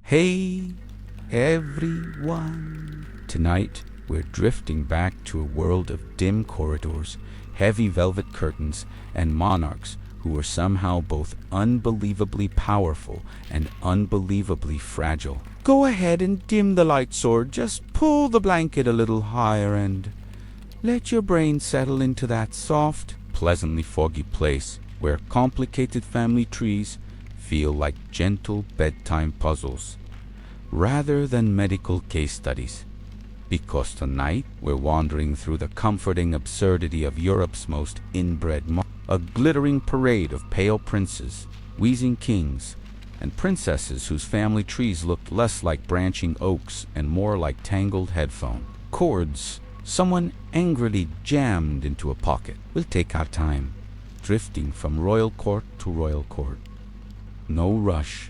Hey, everyone. Tonight, we're drifting back to a world of dim corridors, heavy velvet curtains, and monarchs who were somehow both unbelievably powerful and unbelievably fragile. Go ahead and dim the lights, or just pull the blanket a little higher and let your brain settle into that soft, pleasantly foggy place where complicated family trees feel like gentle bedtime puzzles rather than medical case studies. Because tonight we're wandering through the comforting absurdity of Europe's most inbred a glittering parade of pale princes, wheezing kings, and princesses whose family trees looked less like branching oaks and more like tangled headphone cords someone angrily jammed into a pocket. We'll take our time, drifting from royal court to royal court. No rush,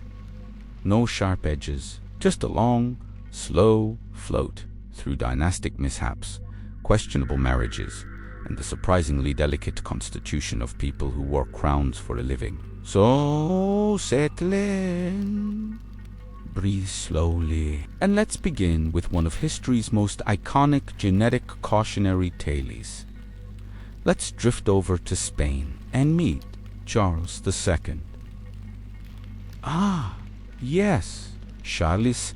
no sharp edges, just a long, slow float through dynastic mishaps, questionable marriages, and the surprisingly delicate constitution of people who wore crowns for a living. So settle in, breathe slowly, and let's begin with one of history's most iconic genetic cautionary tales. Let's drift over to Spain and meet Charles II. Ah, yes, Charles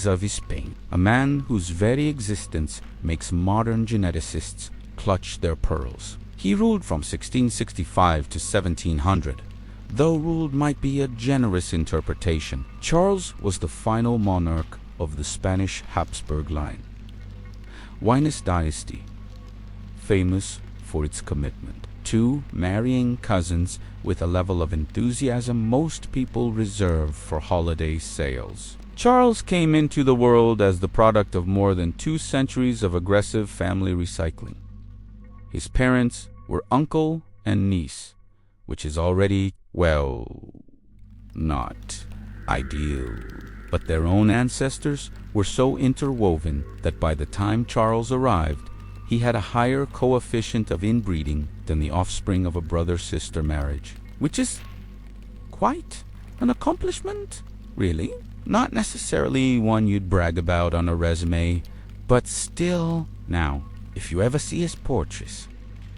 of Spain, a man whose very existence makes modern geneticists clutch their pearls. He ruled from 1665 to 1700. Though ruled might be a generous interpretation, Charles was the final monarch of the Spanish Habsburg line. Winus dynasty, famous for its commitment to marrying cousins with a level of enthusiasm most people reserve for holiday sales. Charles came into the world as the product of more than 2 centuries of aggressive family recycling. His parents were uncle and niece, which is already, well, not ideal. But their own ancestors were so interwoven that by the time Charles arrived, he had a higher coefficient of inbreeding than the offspring of a brother-sister marriage, which is quite an accomplishment, really. Not necessarily one you'd brag about on a resume, but still. Now, if you ever see his portraits,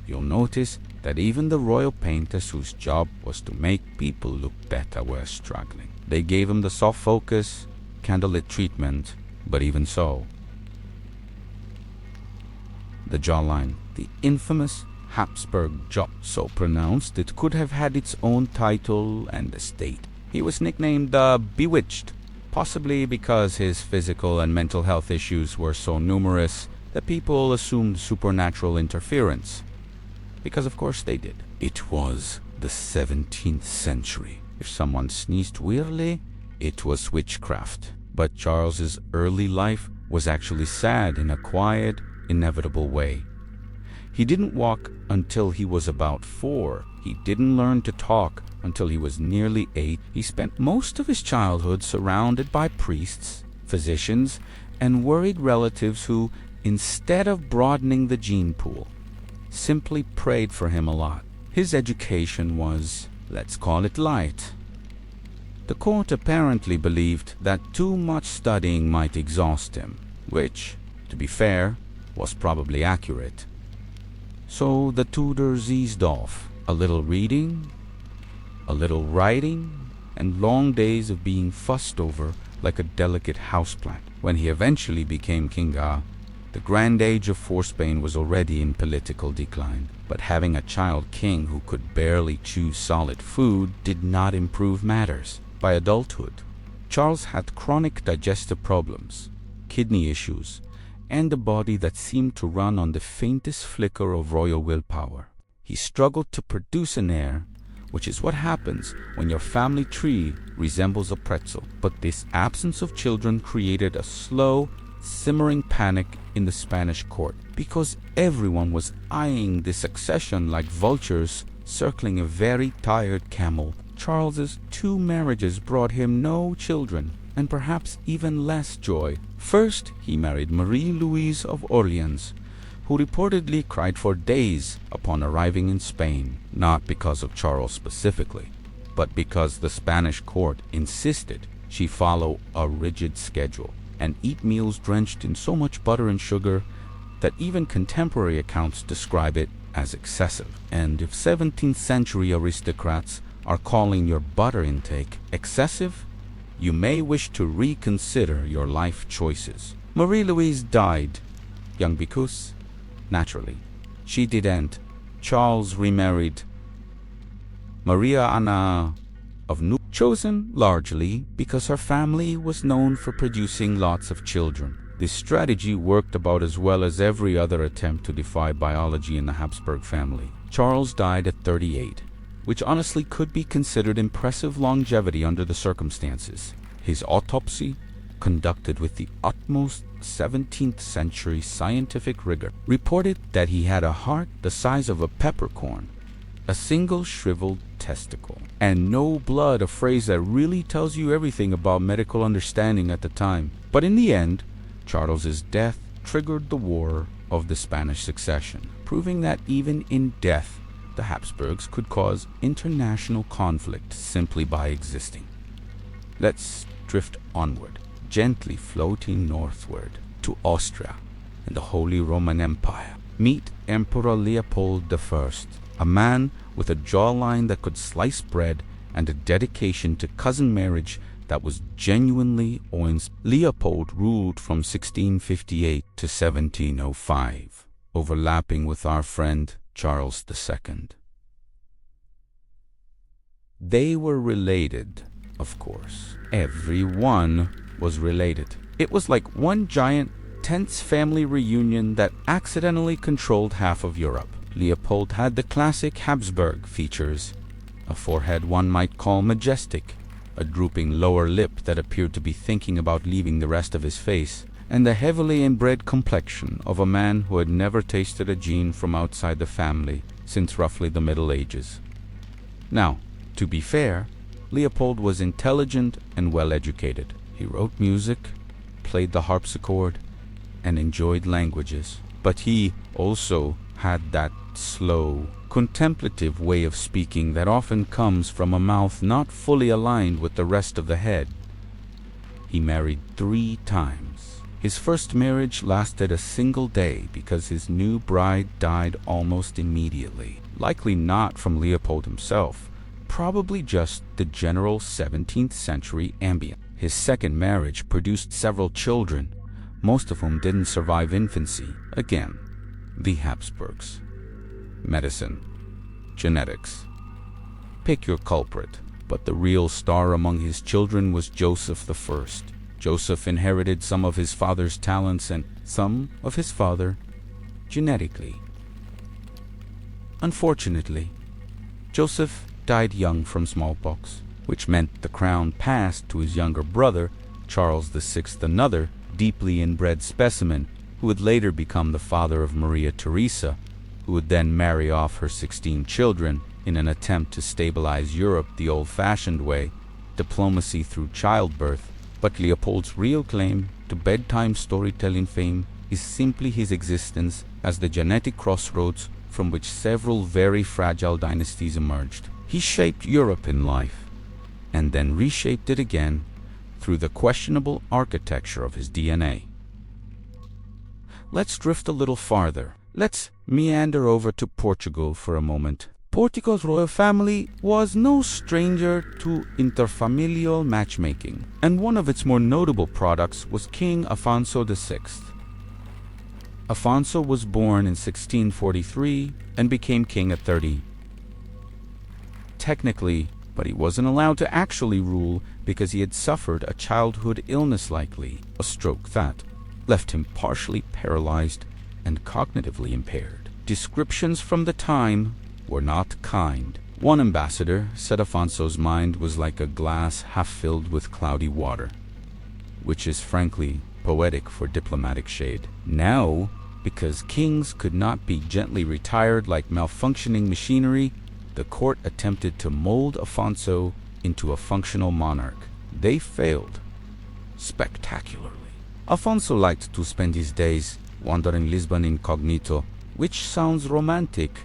you'll notice that even the royal painters whose job was to make people look better were struggling. They gave him the soft focus, candlelit treatment, but even so. The jawline, the infamous Habsburg jaw, so pronounced it could have had its own title and estate. He was nicknamed the Bewitched, possibly because his physical and mental health issues were so numerous that people assumed supernatural interference. Because of course they did. It was the 17th century. If someone sneezed weirdly, it was witchcraft. But Charles's early life was actually sad in a quiet, inevitable way. He didn't walk until he was about 4. He didn't learn to talk until he was nearly 8. He spent most of his childhood surrounded by priests, physicians, and worried relatives who, instead of broadening the gene pool, simply prayed for him a lot. His education was, let's call it, light. The court apparently believed that too much studying might exhaust him, which, to be fair, was probably accurate. So the tutors eased off. A little reading, a little writing, and long days of being fussed over like a delicate houseplant. When he eventually became king, the grand age of Spain was already in political decline. But having a child king who could barely chew solid food did not improve matters. By adulthood, Charles had chronic digestive problems, kidney issues, and a body that seemed to run on the faintest flicker of royal willpower. He struggled to produce an heir, which is what happens when your family tree resembles a pretzel. But this absence of children created a slow, simmering panic in the Spanish court, because everyone was eyeing the succession like vultures circling a very tired camel. Charles's 2 marriages brought him no children, and perhaps even less joy. First, he married Marie-Louise of Orleans, who reportedly cried for days upon arriving in Spain, not because of Charles specifically, but because the Spanish court insisted She followed a rigid schedule and eat meals drenched in so much butter and sugar that even contemporary accounts describe it as excessive. And if 17th century aristocrats are calling your butter intake excessive, you may wish to reconsider your life choices. Marie-Louise died young because, naturally, she didn't. Charles remarried Maria Anna of New, chosen largely because her family was known for producing lots of children. This strategy worked about as well as every other attempt to defy biology in the Habsburg family. Charles died at 38, which honestly could be considered impressive longevity under the circumstances. His autopsy, conducted with the utmost 17th century scientific rigor, reported that he had a heart the size of a peppercorn, a single shriveled testicle, and no blood, a phrase that really tells you everything about medical understanding at the time. But in the end, Charles's death triggered the War of the Spanish Succession, proving that even in death, the Habsburgs could cause international conflict simply by existing. Let's drift onward, gently floating northward to Austria and the Holy Roman Empire. Meet Emperor Leopold I, a man with a jawline that could slice bread and a dedication to cousin marriage that was genuinely awe-inspiring. Leopold ruled from 1658 to 1705, overlapping with our friend Charles II. They were related, of course. Everyone was related. It was like one giant, tense family reunion that accidentally controlled half of Europe. Leopold had the classic Habsburg features, a forehead one might call majestic, a drooping lower lip that appeared to be thinking about leaving the rest of his face, and the heavily inbred complexion of a man who had never tasted a gene from outside the family since roughly the Middle Ages. Now, to be fair, Leopold was intelligent and well-educated. He wrote music, played the harpsichord, and enjoyed languages. But he also had that slow, contemplative way of speaking that often comes from a mouth not fully aligned with the rest of the head. He married 3 times. His first marriage lasted a single day because his new bride died almost immediately. Likely not from Leopold himself, probably just the general 17th century ambient. His second marriage produced several children, most of whom didn't survive infancy. Again, the Habsburgs. Medicine, genetics. Pick your culprit, but the real star among his children was Joseph I. Joseph inherited some of his father's talents and some of his father genetically. Unfortunately, Joseph died young from smallpox, which meant the crown passed to his younger brother, Charles VI, another deeply inbred specimen who would later become the father of Maria Theresa, who would then marry off her 16 children in an attempt to stabilize Europe the old-fashioned way, diplomacy through childbirth. But Leopold's real claim to bedtime storytelling fame is simply his existence as the genetic crossroads from which several very fragile dynasties emerged. He shaped Europe in life, and then reshaped it again through the questionable architecture of his DNA. Let's drift a little farther. Let's meander over to Portugal for a moment. Portugal's royal family was no stranger to interfamilial matchmaking, and one of its more notable products was King Afonso VI. Afonso was born in 1643 and became king at 30. Technically, but he wasn't allowed to actually rule because he had suffered a childhood illness, likely a stroke that left him partially paralyzed and cognitively impaired. Descriptions from the time were not kind. One ambassador said Afonso's mind was like a glass half filled with cloudy water, which is frankly poetic for diplomatic shade. Now, because kings could not be gently retired like malfunctioning machinery, the court attempted to mold Afonso into a functional monarch. They failed spectacularly. Afonso liked to spend his days wandering Lisbon incognito, which sounds romantic,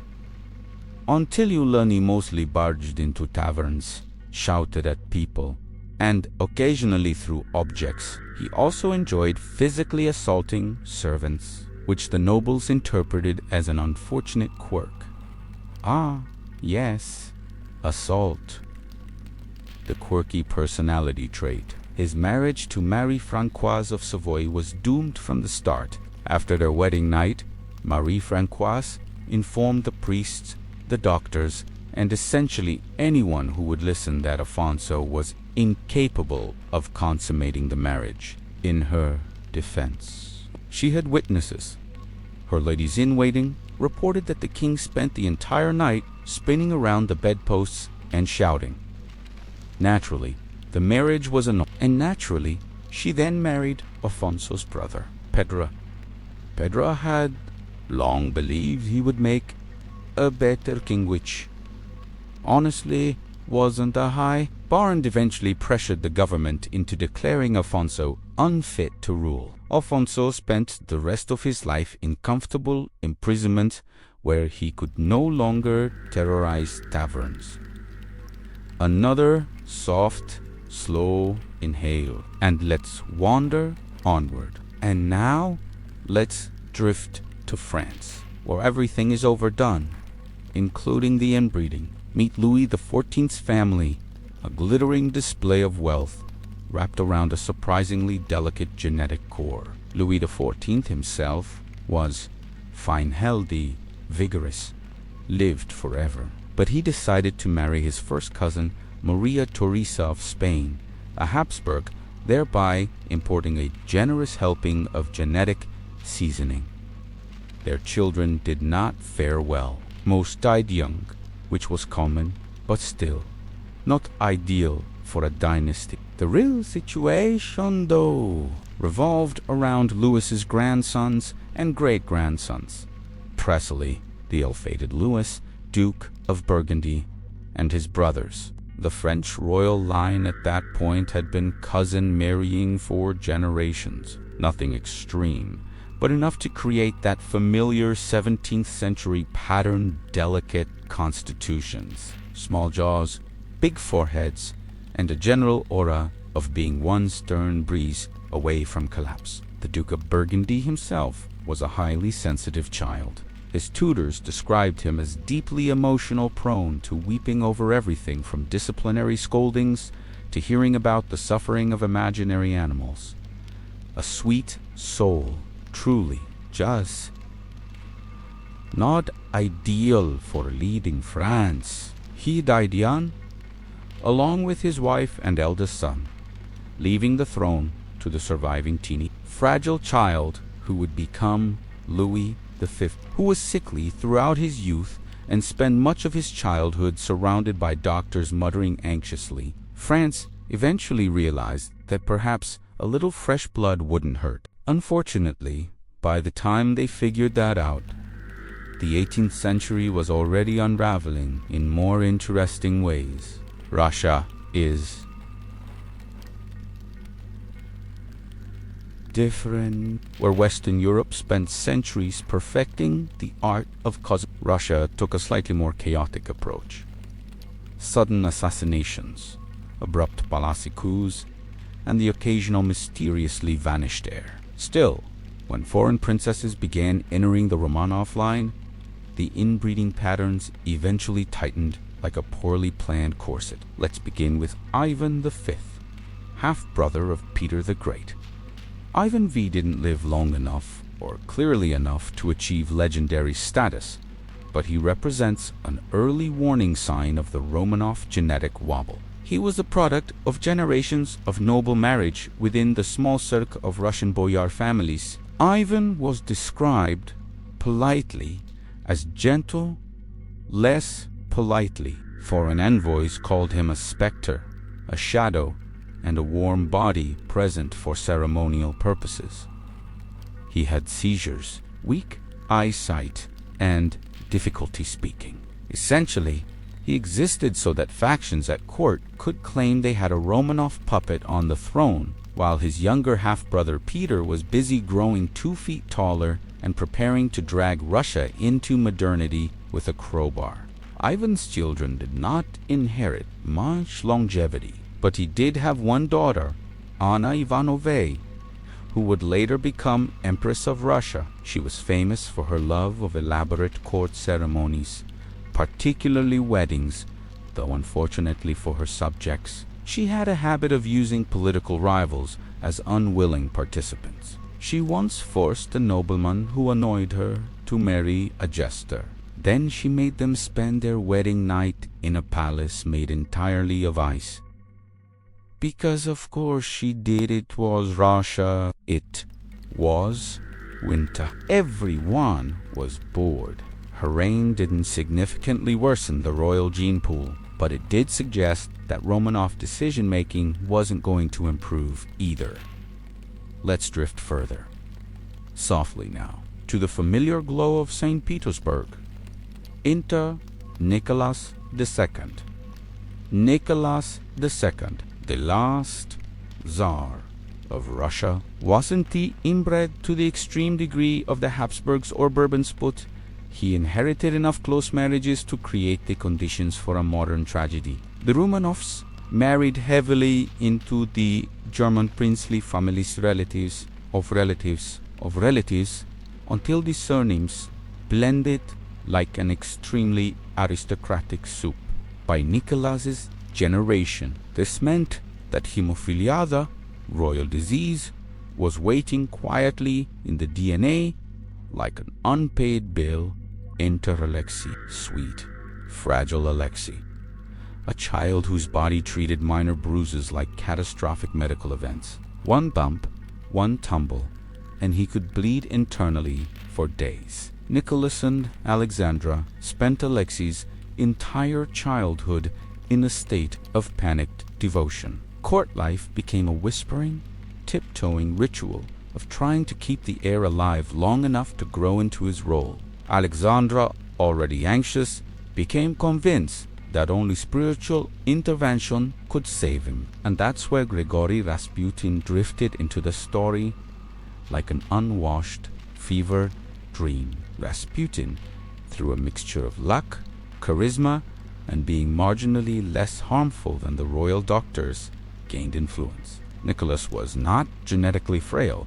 until you learn he mostly barged into taverns, shouted at people, and occasionally through objects. He also enjoyed physically assaulting servants, which the nobles interpreted as an unfortunate quirk. Ah, yes, assault. The quirky personality trait. His marriage to Marie-Françoise of Savoy was doomed from the start. After their wedding night, Marie-Françoise informed the priests, the doctors, and essentially anyone who would listen that Alfonso was incapable of consummating the marriage. In her defense, she had witnesses. Her ladies-in-waiting reported that the king spent the entire night spinning around the bedposts and shouting. Naturally, the marriage was annulled, and naturally, she then married Alfonso's brother, Pedro. Pedro had long believed he would make a better king, which honestly wasn't a high bar, and eventually pressured the government into declaring Alfonso unfit to rule. Alfonso spent the rest of his life in comfortable imprisonment where he could no longer terrorize taverns. Another soft, slow inhale, and let's wander onward. And now, let's drift to France, where everything is overdone, including the inbreeding. Meet Louis XIV's family, a glittering display of wealth wrapped around a surprisingly delicate genetic core. Louis XIV himself was fine, healthy, vigorous, lived forever. But he decided to marry his first cousin, Maria Teresa of Spain, a Habsburg, thereby importing a generous helping of genetic seasoning. Their children did not fare well. Most died young, which was common, but still not ideal for a dynasty. The real situation, though, revolved around Louis's grandsons and great-grandsons. Presley, the ill-fated Louis, Duke of Burgundy, and his brothers. The French royal line at that point had been cousin marrying for generations. Nothing extreme, but enough to create that familiar 17th century pattern, delicate constitutions. Small jaws, big foreheads, and a general aura of being one stern breeze away from collapse. The Duke of Burgundy himself was a highly sensitive child. His tutors described him as deeply emotional, prone to weeping over everything from disciplinary scoldings to hearing about the suffering of imaginary animals. A sweet soul, truly, just not ideal for leading France. He died young, along with his wife and eldest son, leaving the throne to the surviving teeny, fragile child who would become Louis V, who was sickly throughout his youth and spent much of his childhood surrounded by doctors muttering anxiously. France eventually realized that perhaps a little fresh blood wouldn't hurt. Unfortunately, by the time they figured that out, the 18th century was already unraveling in more interesting ways. Russia is different. Where Western Europe spent centuries perfecting the art of cosmology, Russia took a slightly more chaotic approach. Sudden assassinations, abrupt palazzi coups, and the occasional mysteriously vanished heir. Still, when foreign princesses began entering the Romanov line, the inbreeding patterns eventually tightened like a poorly planned corset. Let's begin with Ivan V, half-brother of Peter the Great. Ivan V didn't live long enough, or clearly enough, to achieve legendary status, but he represents an early warning sign of the Romanov genetic wobble. He was the product of generations of noble marriage within the small circle of Russian boyar families. Ivan was described politely as gentle, less politely. Foreign envoys called him a specter, a shadow, and a warm body present for ceremonial purposes. He had seizures, weak eyesight, and difficulty speaking. Essentially, he existed so that factions at court could claim they had a Romanov puppet on the throne, while his younger half-brother Peter was busy growing 2 feet taller and preparing to drag Russia into modernity with a crowbar. Ivan's children did not inherit much longevity, But he did have one daughter, Anna Ivanovna, who would later become Empress of Russia. She was famous for her love of elaborate court ceremonies, particularly weddings, though unfortunately for her subjects, she had a habit of using political rivals as unwilling participants. She once forced a nobleman who annoyed her to marry a jester. Then she made them spend their wedding night in a palace made entirely of ice. Because of course she did, it was Russia. It was winter. Everyone was bored. Her reign didn't significantly worsen the royal gene pool, but it did suggest that Romanov decision-making wasn't going to improve either. Let's drift further, softly now, to the familiar glow of St. Petersburg. Enter Nicholas II. Nicholas II, the last Tsar of Russia. Wasn't he inbred to the extreme degree of the Habsburgs or Bourbons, but he inherited enough close marriages to create the conditions for a modern tragedy. The Romanovs married heavily into the German princely family's relatives until the surnames blended like an extremely aristocratic soup. By Nicholas's generation, this meant that hemophilia, the royal disease, was waiting quietly in the DNA like an unpaid bill. Enter Alexei, sweet, fragile Alexei, a child whose body treated minor bruises like catastrophic medical events. One bump, one tumble, and he could bleed internally for days. Nicholas and Alexandra spent Alexei's entire childhood in a state of panicked devotion. Court life became a whispering, tiptoeing ritual of trying to keep the heir alive long enough to grow into his role. Alexandra, already anxious, became convinced that only spiritual intervention could save him. And that's where Grigory Rasputin drifted into the story like an unwashed, fevered dream. Rasputin, through a mixture of luck, charisma, and being marginally less harmful than the royal doctors, gained influence. Nicholas was not genetically frail,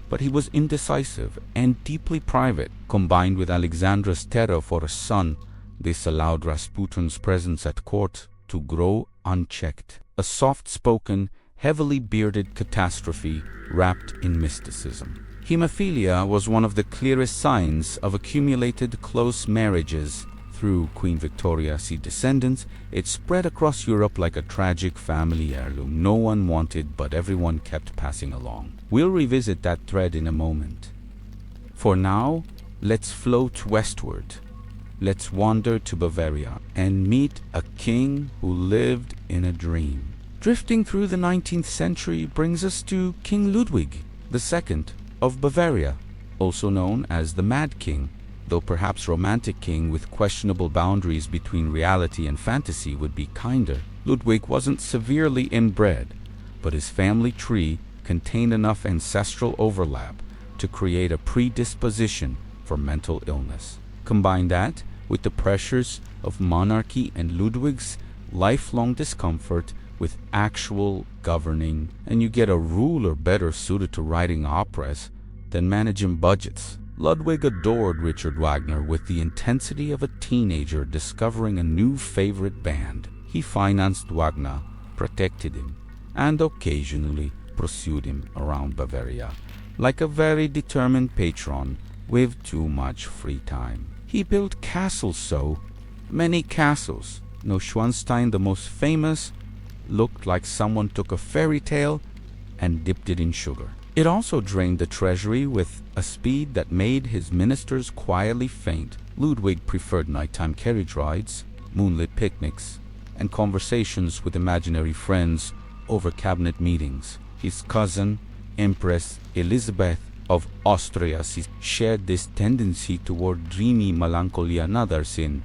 but he was indecisive and deeply private. Combined with Alexandra's terror for a son, this allowed Rasputin's presence at court to grow unchecked. A soft-spoken, heavily bearded catastrophe wrapped in mysticism. Hemophilia was one of the clearest signs of accumulated close marriages. Through Queen Victoria's descendants, it spread across Europe like a tragic family heirloom no one wanted, but everyone kept passing along. We'll revisit that thread in a moment. For now, let's float westward. Let's wander to Bavaria and meet a king who lived in a dream. Drifting through the 19th century brings us to King Ludwig II of Bavaria, also known as the Mad King. Though perhaps romantic king with questionable boundaries between reality and fantasy would be kinder. Ludwig wasn't severely inbred, but his family tree contained enough ancestral overlap to create a predisposition for mental illness. Combine that with the pressures of monarchy and Ludwig's lifelong discomfort with actual governing, and you get a ruler better suited to writing operas than managing budgets. Ludwig adored Richard Wagner with the intensity of a teenager discovering a new favorite band. He financed Wagner, protected him, and occasionally pursued him around Bavaria, like a very determined patron with too much free time. He built castles, so many castles. Neuschwanstein, the most famous, looked like someone took a fairy tale and dipped it in sugar. It also drained the treasury with a speed that made his ministers quietly faint. Ludwig preferred nighttime carriage rides, moonlit picnics, and conversations with imaginary friends over cabinet meetings. His cousin, Empress Elizabeth of Austria, shared this tendency toward dreamy melancholy. Another sin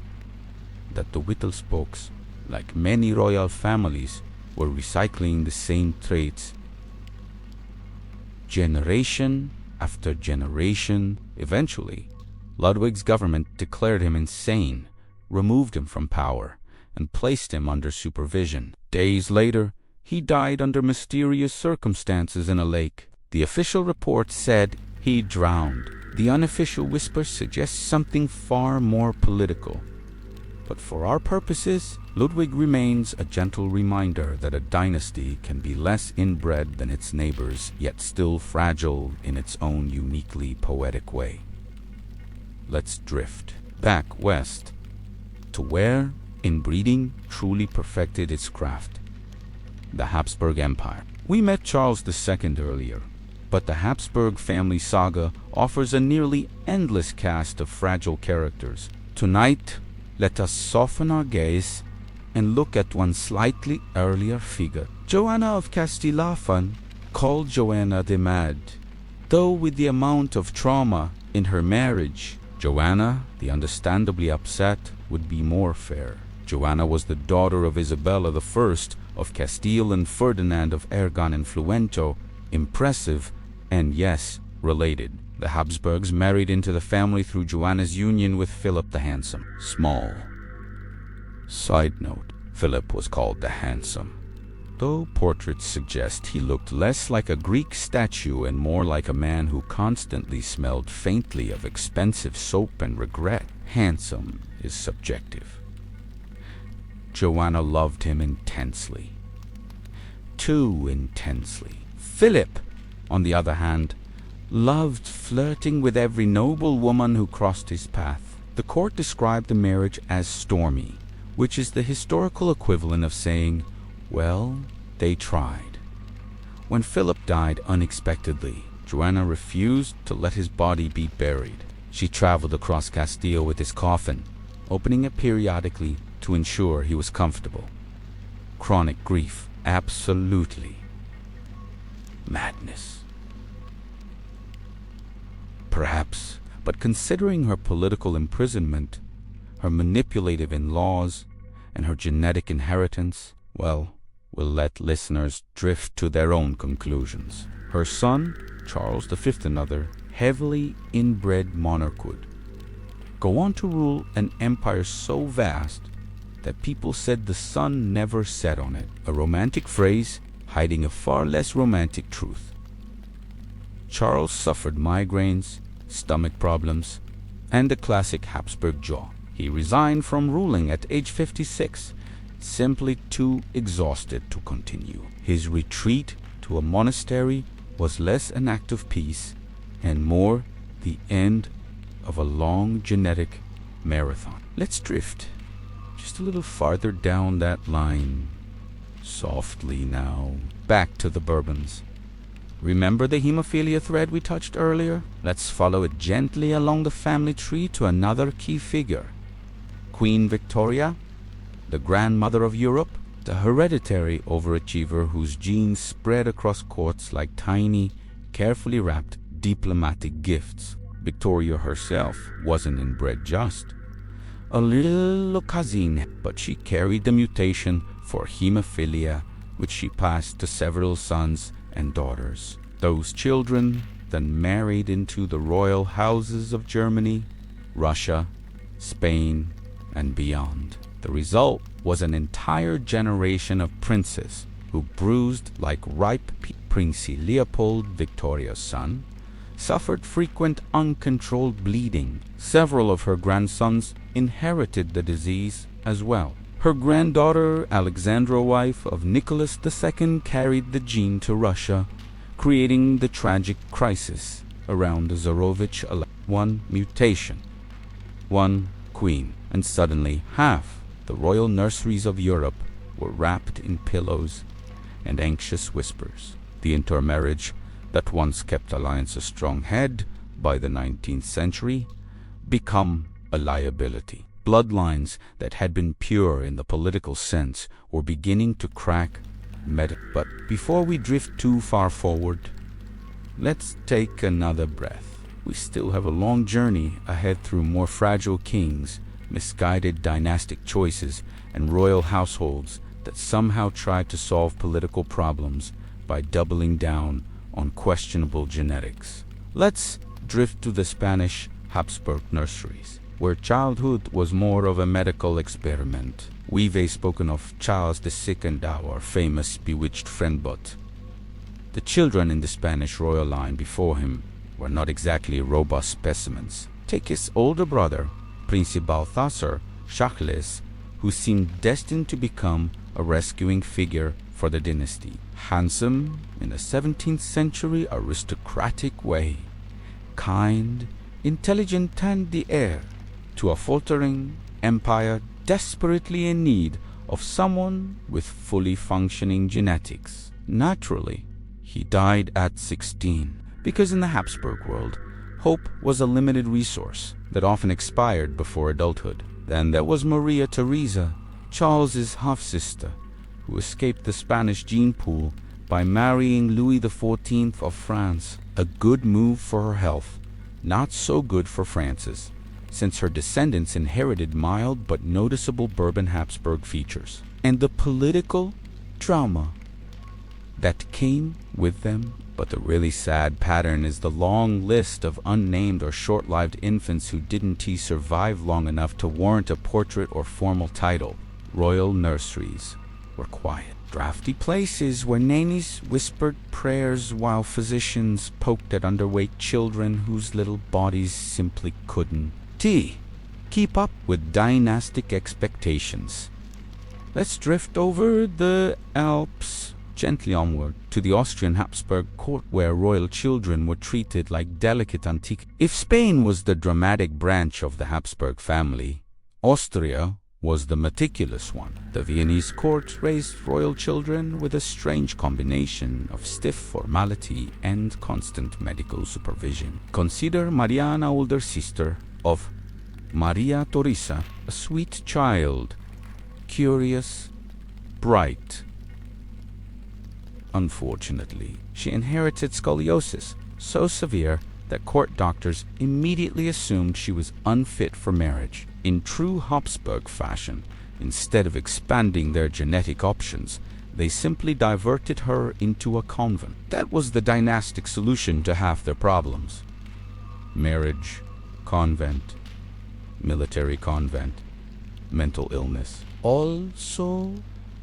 that the Wittelspokes, like many royal families, were recycling the same traits generation after generation. Eventually, Ludwig's government declared him insane, removed him from power, and placed him under supervision. Days later, he died under mysterious circumstances in a lake. The official report said he drowned. The unofficial whisper suggests something far more political. But for our purposes, Ludwig remains a gentle reminder that a dynasty can be less inbred than its neighbors, yet still fragile in its own uniquely poetic way. Let's drift back west to where inbreeding truly perfected its craft: the Habsburg Empire. We met Charles II earlier, but the Habsburg family saga offers a nearly endless cast of fragile characters. Tonight, let us soften our gaze and look at one slightly earlier figure, Joanna of Castillafan, called Joanna de Mad. Though with the amount of trauma in her marriage, Joanna, the understandably upset, would be more fair. Joanna was the daughter of Isabella I of Castile and Ferdinand of Aragon and Influento, impressive and, yes, related. The Habsburgs married into the family through Joanna's union with Philip the Handsome. Small side note, Philip was called the Handsome, though portraits suggest he looked less like a Greek statue and more like a man who constantly smelled faintly of expensive soap and regret. Handsome is subjective. Joanna loved him intensely. Too intensely. Philip, on the other hand, loved flirting with every noble woman who crossed his path. The court described the marriage as stormy, which is the historical equivalent of saying, well, they tried. When Philip died unexpectedly, Joanna refused to let his body be buried. She traveled across Castile with his coffin, opening it periodically to ensure he was comfortable. Chronic grief, absolutely. Madness. Perhaps, but considering her political imprisonment, her manipulative in-laws, and her genetic inheritance, well, we'll let listeners drift to their own conclusions. Her son, Charles V, another heavily inbred monarch, would go on to rule an empire so vast that people said the sun never set on it, a romantic phrase hiding a far less romantic truth. Charles suffered migraines, stomach problems, and the classic Habsburg jaw. He resigned from ruling at age 56, simply too exhausted to continue. His retreat to a monastery was less an act of peace and more the end of a long genetic marathon. Let's drift just a little farther down that line, softly now, back to the Bourbons. Remember the hemophilia thread we touched earlier? Let's follow it gently along the family tree to another key figure. Queen Victoria, the grandmother of Europe, the hereditary overachiever whose genes spread across courts like tiny, carefully wrapped diplomatic gifts. Victoria herself wasn't inbred just. A little cousin, but she carried the mutation for hemophilia, which she passed to several sons and daughters. Those children then married into the royal houses of Germany, Russia, Spain, and beyond. The result was an entire generation of princes who bruised like ripe peas. Prince Leopold, Victoria's son, suffered frequent uncontrolled bleeding. Several of her grandsons inherited the disease as well. Her granddaughter, Alexandra, wife of Nicholas II, carried the gene to Russia, creating the tragic crisis around the Tsarevich. One mutation, one queen, and suddenly half the royal nurseries of Europe were wrapped in pillows and anxious whispers. The intermarriage that once kept alliance a strong head by the 19th century become a liability. Bloodlines that had been pure in the political sense were beginning to crack. But before we drift too far forward, let's take another breath. We still have a long journey ahead through more fragile kings, misguided dynastic choices, and royal households that somehow tried to solve political problems by doubling down on questionable genetics. Let's drift to the Spanish Habsburg nurseries. where childhood was more of a medical experiment. We've spoken of Charles II, our famous bewitched friend, but the children in the Spanish royal line before him were not exactly robust specimens. Take his older brother, Prince Balthasar Sleepless, who seemed destined to become a rescuing figure for the dynasty. Handsome in a 17th century aristocratic way, kind, intelligent, and the heir to a faltering empire desperately in need of someone with fully functioning genetics. Naturally, he died at 16, because in the Habsburg world, hope was a limited resource that often expired before adulthood. Then there was Maria Theresa, Charles's half-sister, who escaped the Spanish gene pool by marrying Louis XIV of France. A good move for her health, not so good for France's, since her descendants inherited mild but noticeable Bourbon Habsburg features, and the political trauma that came with them. But the really sad pattern is the long list of unnamed or short-lived infants who didn't survive long enough to warrant a portrait or formal title. Royal nurseries were quiet, drafty places where nannies whispered prayers while physicians poked at underweight children whose little bodies simply couldn't keep up with dynastic expectations. Let's drift over the Alps gently onward to the Austrian Habsburg court, where royal children were treated like delicate antiques. If Spain was the dramatic branch of the Habsburg family, Austria was the meticulous one. The Viennese court raised royal children with a strange combination of stiff formality and constant medical supervision. Consider Mariana, older sister of Maria Theresa, a sweet child, curious, bright. Unfortunately, she inherited scoliosis, so severe that court doctors immediately assumed she was unfit for marriage. In true Habsburg fashion, instead of expanding their genetic options, they simply diverted her into a convent. That was the dynastic solution to half their problems. Marriage, convent, military convent, mental illness. Also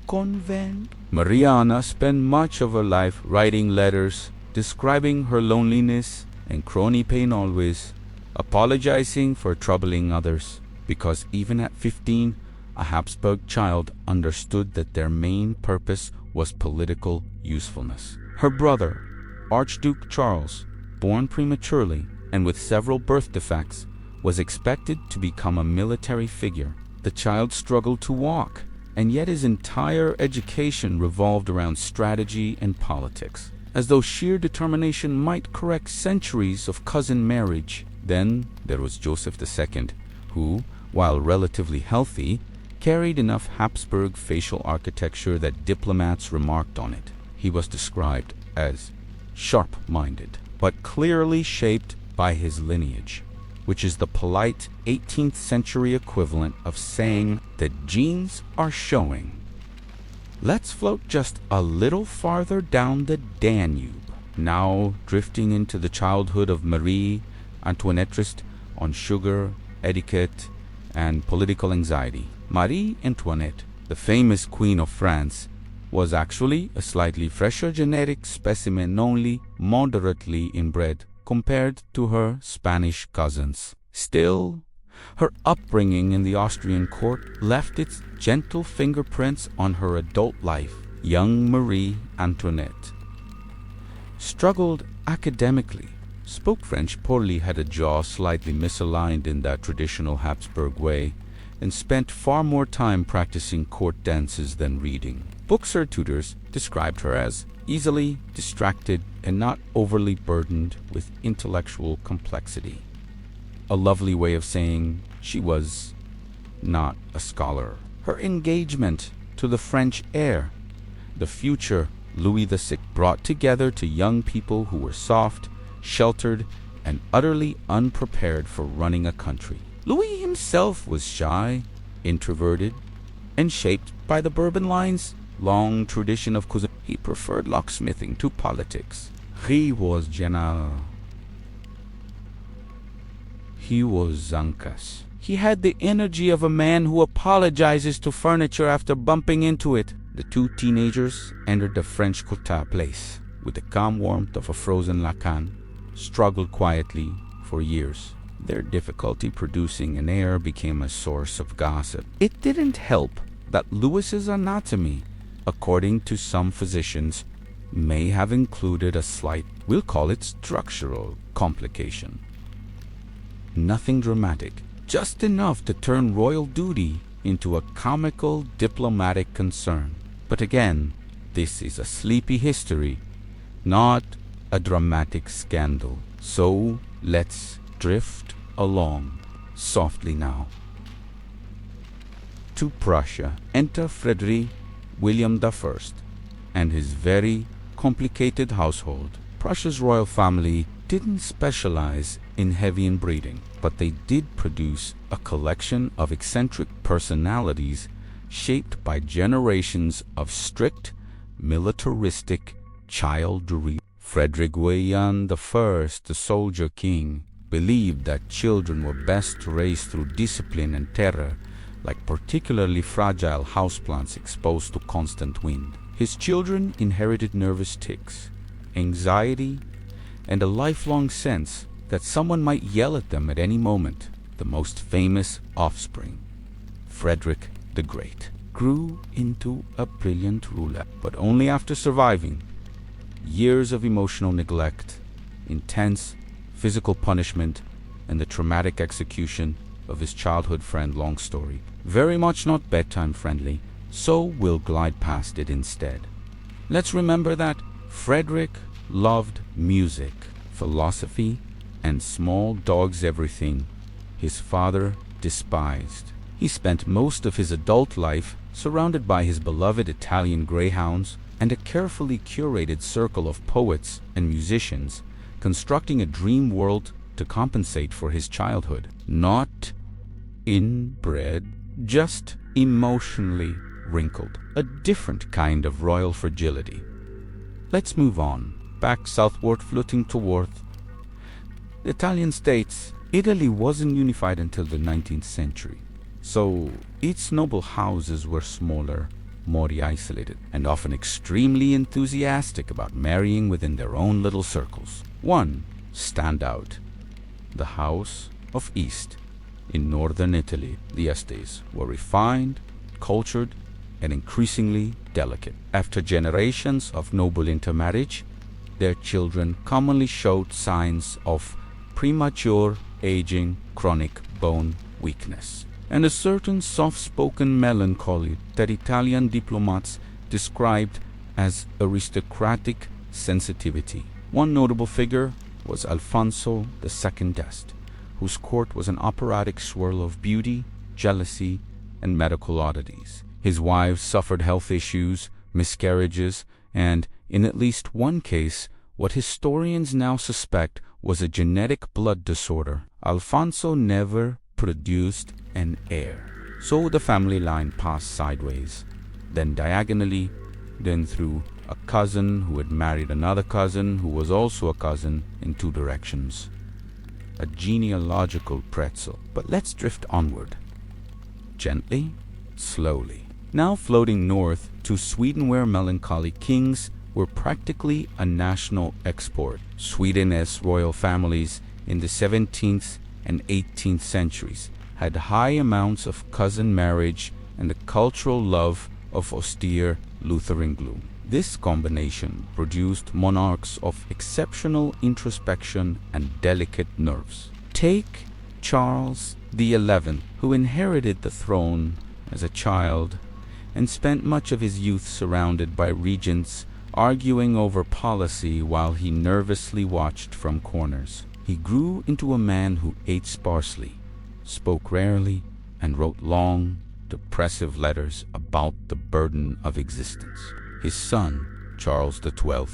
convent. Mariana spent much of her life writing letters, describing her loneliness and crony pain always, apologizing for troubling others, because even at 15, a Habsburg child understood that their main purpose was political usefulness. Her brother, Archduke Charles, born prematurely and with several birth defects, was expected to become a military figure. The child struggled to walk, and yet his entire education revolved around strategy and politics, as though sheer determination might correct centuries of cousin marriage. Then there was Joseph II, who, while relatively healthy, carried enough Habsburg facial architecture that diplomats remarked on it. He was described as sharp-minded, but clearly shaped by his lineage, which is the polite 18th century equivalent of saying that genes are showing. Let's float just a little farther down the Danube, now drifting into the childhood of Marie Antoinette on sugar, etiquette, and political anxiety. Marie Antoinette, the famous Queen of France, was actually a slightly fresher genetic specimen, only moderately inbred compared to her Spanish cousins. Still, her upbringing in the Austrian court left its gentle fingerprints on her adult life. Young Marie Antoinette struggled academically, spoke French poorly, had a jaw slightly misaligned in that traditional Habsburg way, and spent far more time practicing court dances than reading. Books or tutors described her as easily distracted and not overly burdened with intellectual complexity. A lovely way of saying she was not a scholar. Her engagement to the French heir, the future Louis VI, brought together to young people who were soft, sheltered, and utterly unprepared for running a country. Louis himself was shy, introverted, and shaped by the Bourbon line's long tradition of cuisine. He preferred locksmithing to politics. He was general. He was Zancas. He had the energy of a man who apologizes to furniture after bumping into it. The two teenagers entered the French Quartier place with the calm warmth of a frozen Lacan, struggled quietly for years. Their difficulty producing an heir became a source of gossip. It didn't help that Louis's anatomy, according to some physicians, may have included a slight, we'll call it structural complication. Nothing dramatic, just enough to turn royal duty into a comical diplomatic concern. But again, this is a sleepy history, not a dramatic scandal. So let's drift along softly now. To Prussia enter Frederick William I and his very complicated household. Prussia's royal family didn't specialize in heavy inbreeding, but they did produce a collection of eccentric personalities shaped by generations of strict, militaristic childry. Frederick William I, the soldier king, believed that children were best raised through discipline and terror, like particularly fragile houseplants exposed to constant wind. His children inherited nervous tics, anxiety, and a lifelong sense that someone might yell at them at any moment. The most famous offspring, Frederick the Great, grew into a brilliant ruler, but only after surviving years of emotional neglect, intense physical punishment, and the traumatic execution of his childhood friend. Long story, very much not bedtime friendly, so we'll glide past it instead. Let's remember that Frederick loved music, philosophy, and small dogs. Everything his father despised. He spent most of his adult life surrounded by his beloved Italian greyhounds and a carefully curated circle of poets and musicians, constructing a dream world to compensate for his childhood. Not inbred, just emotionally wrinkled. A different kind of royal fragility. Let's move on, back southward, floating toward the Italian states. Italy wasn't unified until the 19th century, so its noble houses were smaller, more isolated, and often extremely enthusiastic about marrying within their own little circles. One standout, the House of Este in northern Italy. The Estes were refined, cultured, and increasingly delicate. After generations of noble intermarriage, their children commonly showed signs of premature aging, chronic bone weakness, and a certain soft-spoken melancholy that Italian diplomats described as aristocratic sensitivity. One notable figure was Alfonso II d'Este, whose court was an operatic swirl of beauty, jealousy, and medical oddities. His wives suffered health issues, miscarriages, and, in at least one case, what historians now suspect was a genetic blood disorder. Alfonso never produced an heir, so the family line passed sideways, then diagonally, then through a cousin who had married another cousin who was also a cousin in two directions. A genealogical pretzel. But let's drift onward, gently, slowly. Now floating north to Sweden, where melancholy kings were practically a national export. Sweden's royal families in the 17th and 18th centuries had high amounts of cousin marriage and the cultural love of austere Lutheran gloom. This combination produced monarchs of exceptional introspection and delicate nerves. Take Charles XI, who inherited the throne as a child and spent much of his youth surrounded by regents arguing over policy while he nervously watched from corners. He grew into a man who ate sparsely, spoke rarely, and wrote long, depressive letters about the burden of existence. His son, Charles XII,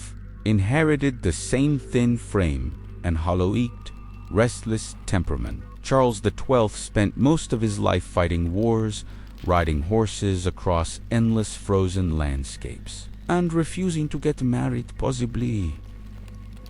inherited the same thin frame and hollow-cheeked, restless temperament. Charles XII spent most of his life fighting wars, riding horses across endless frozen landscapes, and refusing to get married, possibly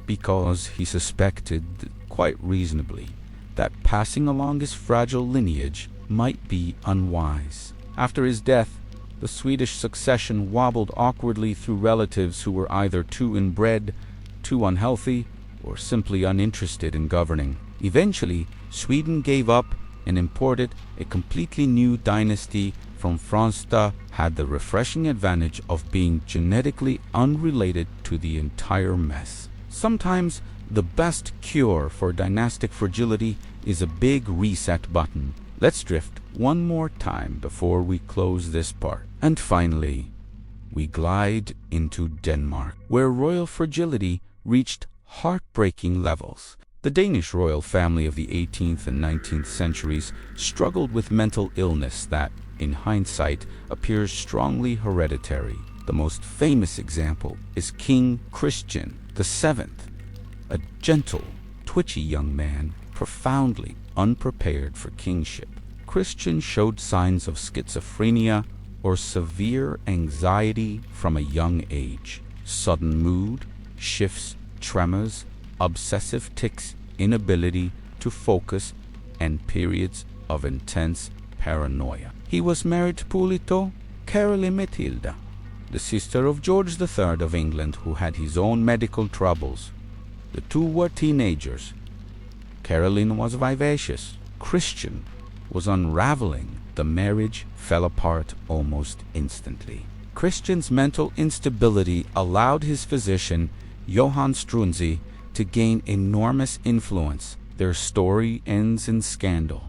because he suspected, quite reasonably, that passing along his fragile lineage might be unwise. After his death, the Swedish succession wobbled awkwardly through relatives who were either too inbred, too unhealthy, or simply uninterested in governing. Eventually, Sweden gave up and imported a completely new dynasty from France that had the refreshing advantage of being genetically unrelated to the entire mess. Sometimes the best cure for dynastic fragility is a big reset button. Let's drift one more time before we close this part. And finally, we glide into Denmark, where royal fragility reached heartbreaking levels. The Danish royal family of the 18th and 19th centuries struggled with mental illness that, in hindsight, appears strongly hereditary. The most famous example is King Christian VII, a gentle, twitchy young man, profoundly unprepared for kingship. Christian showed signs of schizophrenia or severe anxiety from a young age. Sudden mood shifts, tremors, obsessive tics, inability to focus, and periods of intense paranoia. He was married to Pulito Caroline Matilda, the sister of George III of England, who had his own medical troubles. The two were teenagers. Caroline was vivacious. Christian was unraveling. The marriage fell apart almost instantly. Christian's mental instability allowed his physician, Johann Struensee, to gain enormous influence. Their story ends in scandal,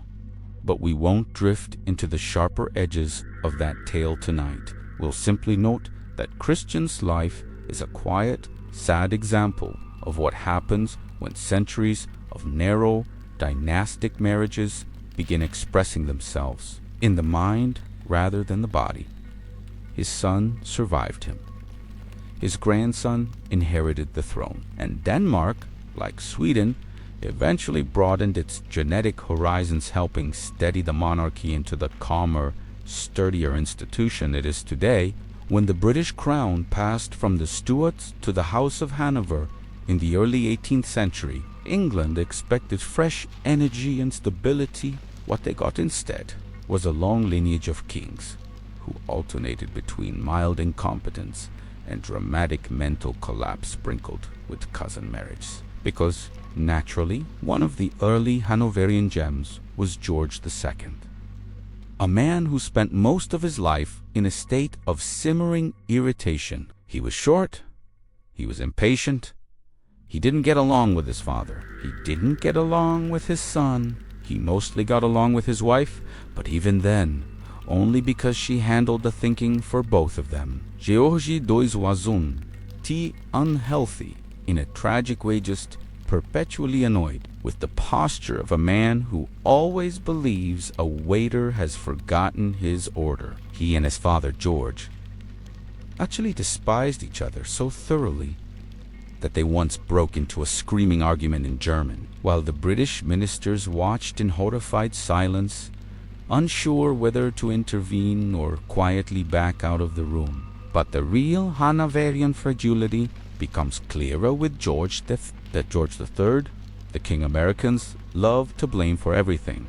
but we won't drift into the sharper edges of that tale tonight. We'll simply note that Christian's life is a quiet, sad example of what happens when centuries of narrow, dynastic marriages begin expressing themselves in the mind rather than the body. His son survived him. His grandson inherited the throne, and Denmark, like Sweden, eventually broadened its genetic horizons, helping steady the monarchy into the calmer, sturdier institution it is today. When the British crown passed from the Stuarts to the House of Hanover in the early 18th century, England expected fresh energy and stability. What they got instead was a long lineage of kings who alternated between mild incompetence and dramatic mental collapse sprinkled with cousin marriages. Because, naturally, one of the early Hanoverian gems was George II, a man who spent most of his life in a state of simmering irritation. He was short, he was impatient, he didn't get along with his father, he didn't get along with his son, he mostly got along with his wife, but even then, only because she handled the thinking for both of them. Georgi Doiswazun, unhealthy, in a tragic way, just perpetually annoyed with the posture of a man who always believes a waiter has forgotten his order. He and his father, George, actually despised each other so thoroughly that they once broke into a screaming argument in German, while the British ministers watched in horrified silence, unsure whether to intervene or quietly back out of the room. But the real Hanoverian fragility becomes clearer with George III, the King Americans love to blame for everything,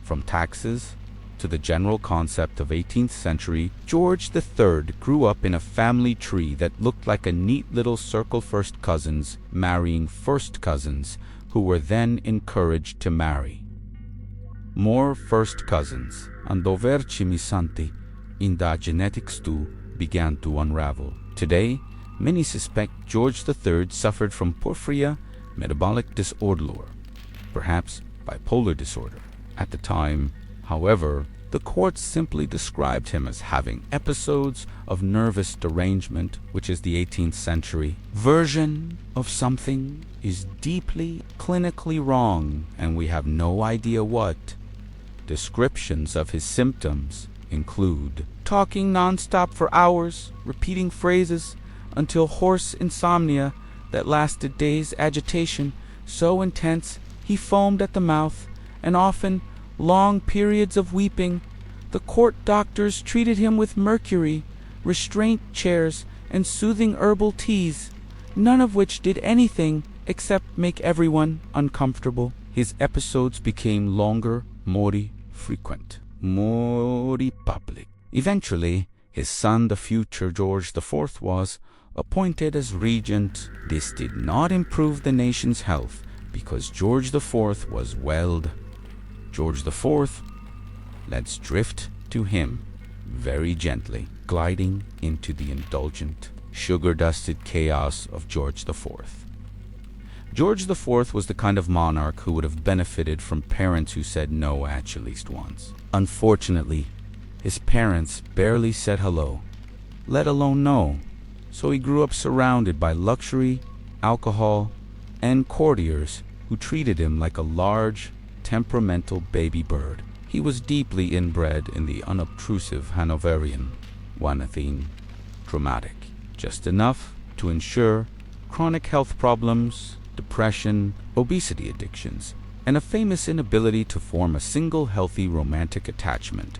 from taxes to the general concept of 18th century. George III grew up in a family tree that looked like a neat little circle first cousins marrying first cousins who were then encouraged to marry more first cousins, and doverci santi in the genetic stew began to unravel. Today, many suspect George III suffered from porphyria, metabolic disorder, perhaps bipolar disorder. At the time, however, the courts simply described him as having episodes of nervous derangement, which is the 18th century version of something is deeply clinically wrong, and we have no idea what. Descriptions of his symptoms include talking nonstop for hours, repeating phrases until hoarse insomnia that lasted days, agitation so intense he foamed at the mouth, and often long periods of weeping. The court doctors treated him with mercury, restraint chairs, and soothing herbal teas, none of which did anything except make everyone uncomfortable. his episodes became longer, more frequent, more public. Eventually, his son, the future George IV, was appointed as regent. This did not improve the nation's health because George IV was welled. George IV, let's drift to him very gently, gliding into the indulgent, sugar-dusted chaos of George IV. George IV was the kind of monarch who would have benefited from parents who said no at least once. Unfortunately, his parents barely said hello, let alone no, so he grew up surrounded by luxury, alcohol, and courtiers who treated him like a large, temperamental baby bird. He was deeply inbred in the unobtrusive Hanoverian, one-theme, dramatic, just enough to ensure chronic health problems, depression, obesity addictions, and a famous inability to form a single healthy romantic attachment.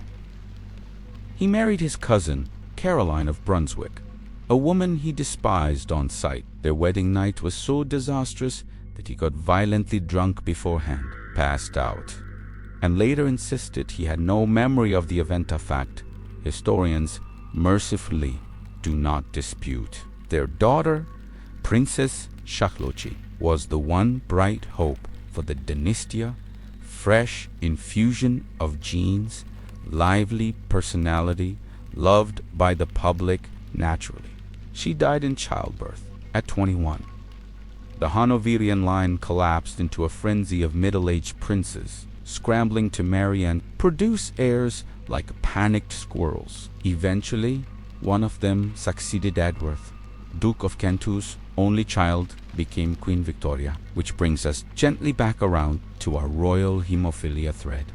He married his cousin, Caroline of Brunswick, a woman he despised on sight. Their wedding night was so disastrous that he got violently drunk beforehand, passed out, and later insisted he had no memory of the event. A fact historians mercifully do not dispute. Their daughter, Princess Shahlochi, was the one bright hope for the dynasty, fresh infusion of genes, lively personality, loved by the public naturally. She died in childbirth at 21. The Hanoverian line collapsed into a frenzy of middle-aged princes, scrambling to marry and produce heirs like panicked squirrels. Eventually, one of them succeeded Edward, Duke of Kent, whose only child became Queen Victoria, which brings us gently back around to our royal hemophilia thread.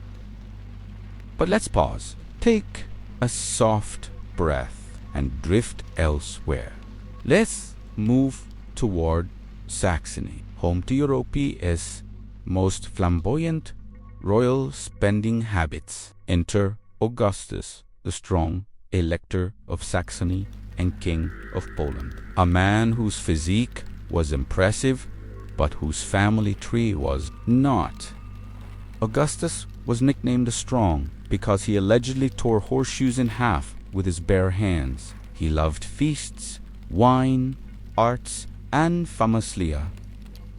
But let's pause, take a soft breath, and drift elsewhere. Let's move toward Saxony, home to Europe's most flamboyant royal spending habits. Enter Augustus the Strong, Elector of Saxony and King of Poland, a man whose physique was impressive, but whose family tree was not. Augustus was nicknamed the Strong because he allegedly tore horseshoes in half with his bare hands. He loved feasts, wine, arts, and famously a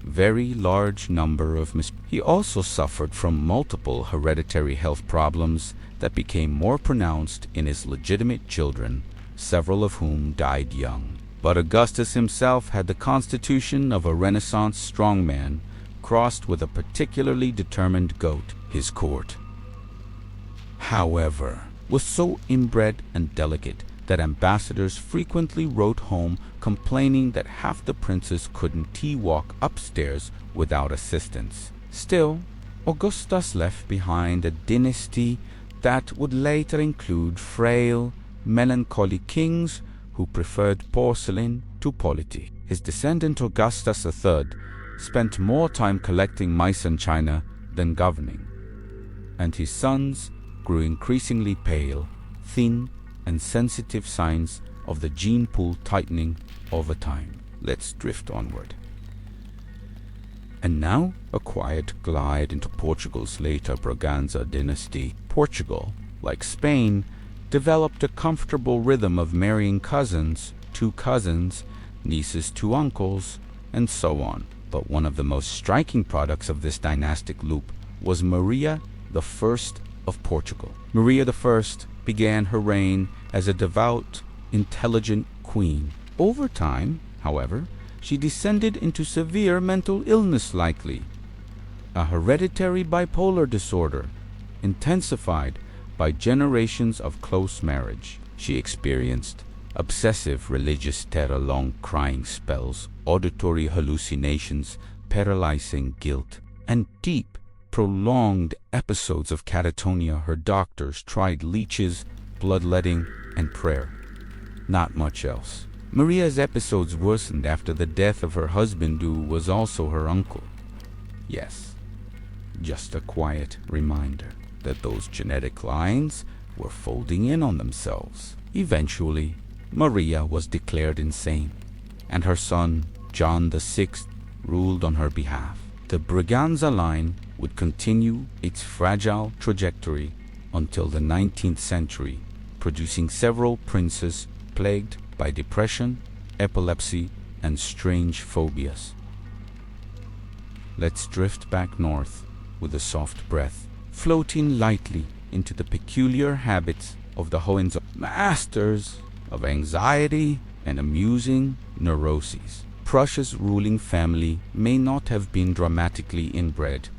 very large number of He also suffered from multiple hereditary health problems that became more pronounced in his legitimate children, several of whom died young. But Augustus himself had the constitution of a Renaissance strongman crossed with a particularly determined goat. His court, however, was so inbred and delicate that ambassadors frequently wrote home complaining that half the princes couldn't walk upstairs without assistance. Still, Augustus left behind a dynasty that would later include frail, melancholy kings who preferred porcelain to polity. His descendant Augustus III spent more time collecting mice and china than governing, and his sons grew increasingly pale, thin, and sensitive, signs of the gene pool tightening over time. Let's drift onward. And now a quiet glide into Portugal's later Braganza dynasty. Portugal, like Spain, developed a comfortable rhythm of marrying cousins, two cousins, nieces to uncles, and so on. But one of the most striking products of this dynastic loop was Maria I of Portugal. Maria I began her reign as a devout, intelligent queen. Over time, however, she descended into severe mental illness, likely a hereditary bipolar disorder, intensified by generations of close marriage. She experienced obsessive religious terror, long crying spells, auditory hallucinations, paralyzing guilt, and deep, prolonged episodes of catatonia. Her doctors tried leeches, bloodletting, and prayer. Not much else. Maria's episodes worsened after the death of her husband, who was also her uncle. Yes, just a quiet reminder that those genetic lines were folding in on themselves. Eventually, Maria was declared insane, and her son, John VI, ruled on her behalf. The Braganza line would continue its fragile trajectory until the 19th century, producing several princes plagued by depression, epilepsy, and strange phobias. Let's drift back north with a soft breath, floating lightly into the peculiar habits of the Hohenzollern, masters of anxiety and amusing neuroses. Prussia's ruling family may not have been dramatically inbred,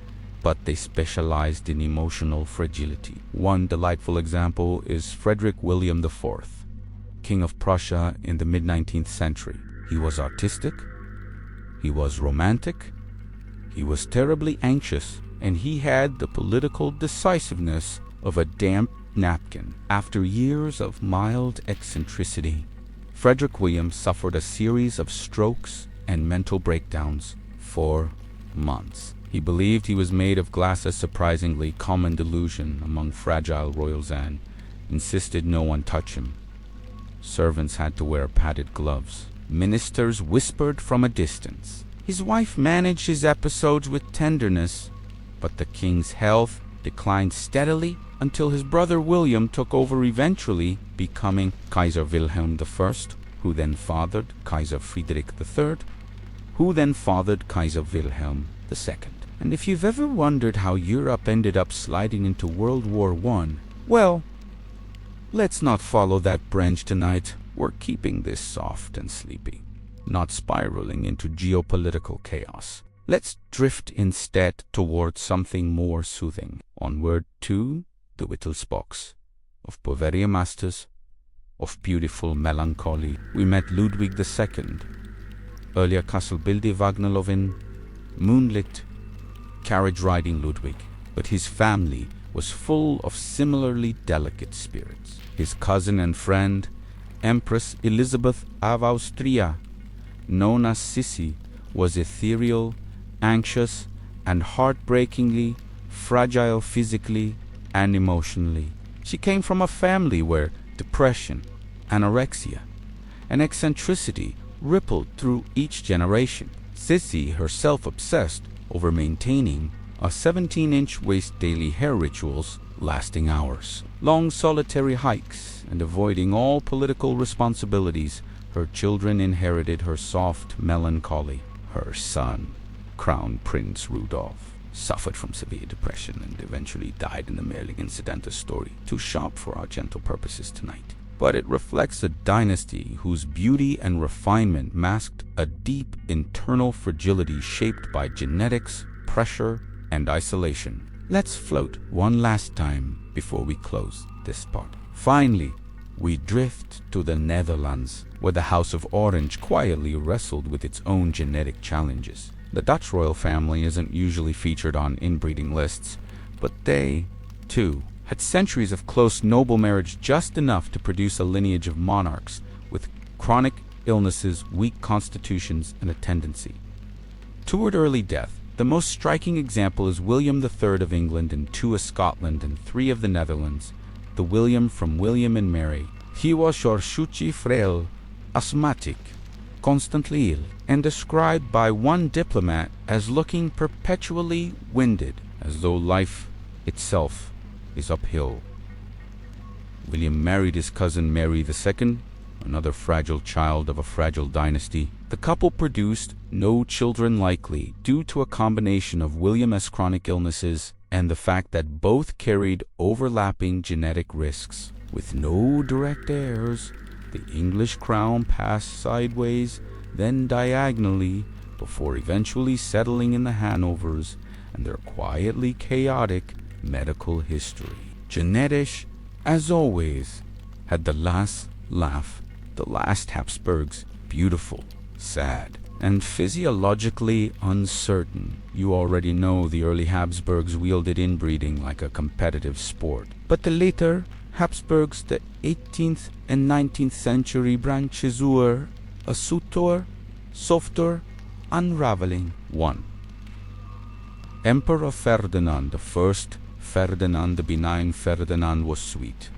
but they specialized in emotional fragility. One delightful example is Frederick William IV, King of Prussia in the mid-19th century. He was artistic, he was romantic, he was terribly anxious, and he had the political decisiveness of a damp napkin. After years of mild eccentricity, Frederick William suffered a series of strokes and mental breakdowns for months. He believed he was made of glass, a surprisingly common delusion among fragile royals, and insisted no one touch him. Servants had to wear padded gloves. Ministers whispered from a distance. His wife managed his episodes with tenderness, but the king's health declined steadily until his brother William took over, eventually becoming Kaiser Wilhelm I, who then fathered Kaiser Friedrich III, who then fathered Kaiser Wilhelm II. And if you've ever wondered how Europe ended up sliding into World War I, well, let's not follow that branch tonight. We're keeping this soft and sleepy, not spiraling into geopolitical chaos. Let's drift instead towards something more soothing. Onward to the Wittelsbachs of Bavaria, masters of beautiful melancholy. We met Ludwig II, earlier Kasselbilde Wagnerlovin, moonlit, carriage-riding Ludwig, but his family was full of similarly delicate spirits. His cousin and friend, Empress Elizabeth of Austria, known as Sissi, was ethereal, anxious, and heartbreakingly fragile physically and emotionally. She came from a family where depression, anorexia, and eccentricity rippled through each generation. Sissi, herself obsessed over maintaining a 17-inch waist, daily hair rituals lasting hours, long solitary hikes, and avoiding all political responsibilities. Her children inherited her soft melancholy. Her son, Crown Prince Rudolf, suffered from severe depression and eventually died in a merely incidental story, too sharp for our gentle purposes tonight. But it reflects a dynasty whose beauty and refinement masked a deep internal fragility shaped by genetics, pressure, and isolation. Let's float one last time before we close this part. Finally, we drift to the Netherlands, where the House of Orange quietly wrestled with its own genetic challenges. The Dutch royal family isn't usually featured on inbreeding lists, but they, too, had centuries of close noble marriage, just enough to produce a lineage of monarchs with chronic illnesses, weak constitutions, and a tendency toward early death. The most striking example is William III of England and II of Scotland and III of the Netherlands, the William from William and Mary. He was shortshooty, frail, asthmatic, constantly ill, and described by one diplomat as looking perpetually winded, as though life itself is uphill. William married his cousin Mary II, another fragile child of a fragile dynasty. The couple produced no children, likely due to a combination of William's chronic illnesses and the fact that both carried overlapping genetic risks. With no direct heirs, the English crown passed sideways, then diagonally, before eventually settling in the Hanovers and their quietly chaotic medical history. Genetics, as always, had the last laugh. The last Habsburgs, beautiful, sad, and physiologically uncertain. You already know the early Habsburgs wielded inbreeding like a competitive sport. But the later Habsburgs, the 18th and 19th century branches were a suitor, softer, unraveling one. Emperor Ferdinand I, Ferdinand the Benign, Ferdinand was sweet.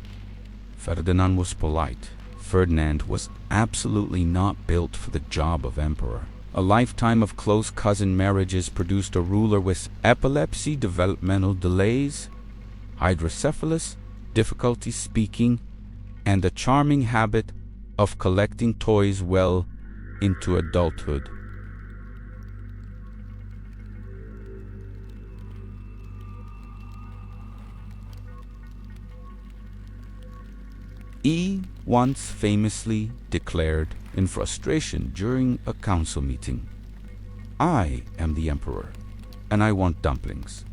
Ferdinand was polite. Ferdinand was absolutely not built for the job of emperor. A lifetime of close cousin marriages produced a ruler with epilepsy, developmental delays, hydrocephalus, difficulty speaking, and the charming habit of collecting toys well into adulthood. E once famously declared in frustration during a council meeting, "I am the emperor, and I want dumplings."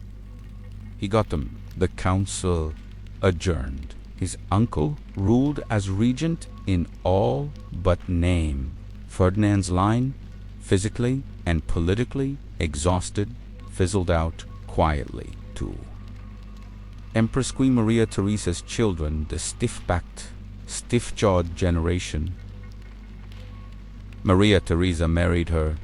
He got them. The council adjourned. His uncle ruled as regent in all but name. Ferdinand's line, physically and politically exhausted, fizzled out quietly too. Empress Queen Maria Theresa's children, the stiff-backed, stiff-jawed generation. Maria Theresa married her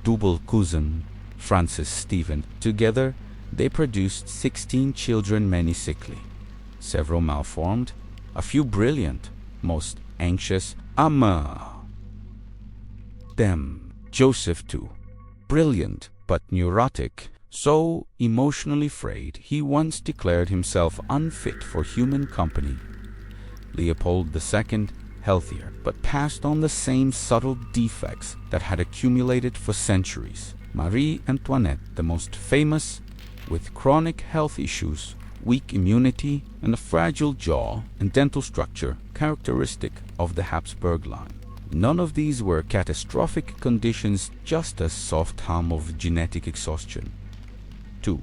double cousin, Francis Stephen. Together, they produced 16 children, many sickly, several malformed, a few brilliant, most anxious. Them. Joseph too. Brilliant, but neurotic, so emotionally frayed, he once declared himself unfit for human company. Leopold II, healthier, but passed on the same subtle defects that had accumulated for centuries. Marie Antoinette, the most famous, with chronic health issues, weak immunity, and a fragile jaw and dental structure characteristic of the Habsburg line. None of these were catastrophic conditions, just a soft hum of genetic exhaustion. 2.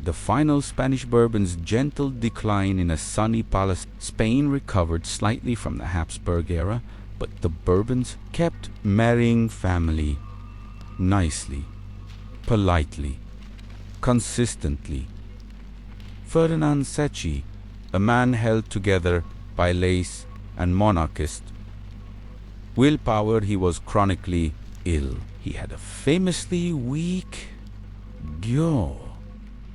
The final Spanish Bourbon's gentle decline in a sunny palace. Spain recovered slightly from the Habsburg era, but the Bourbons kept marrying family nicely, politely, consistently. Ferdinand Secchi, a man held together by lace and monarchist willpower, he was chronically ill. He had a famously weak jaw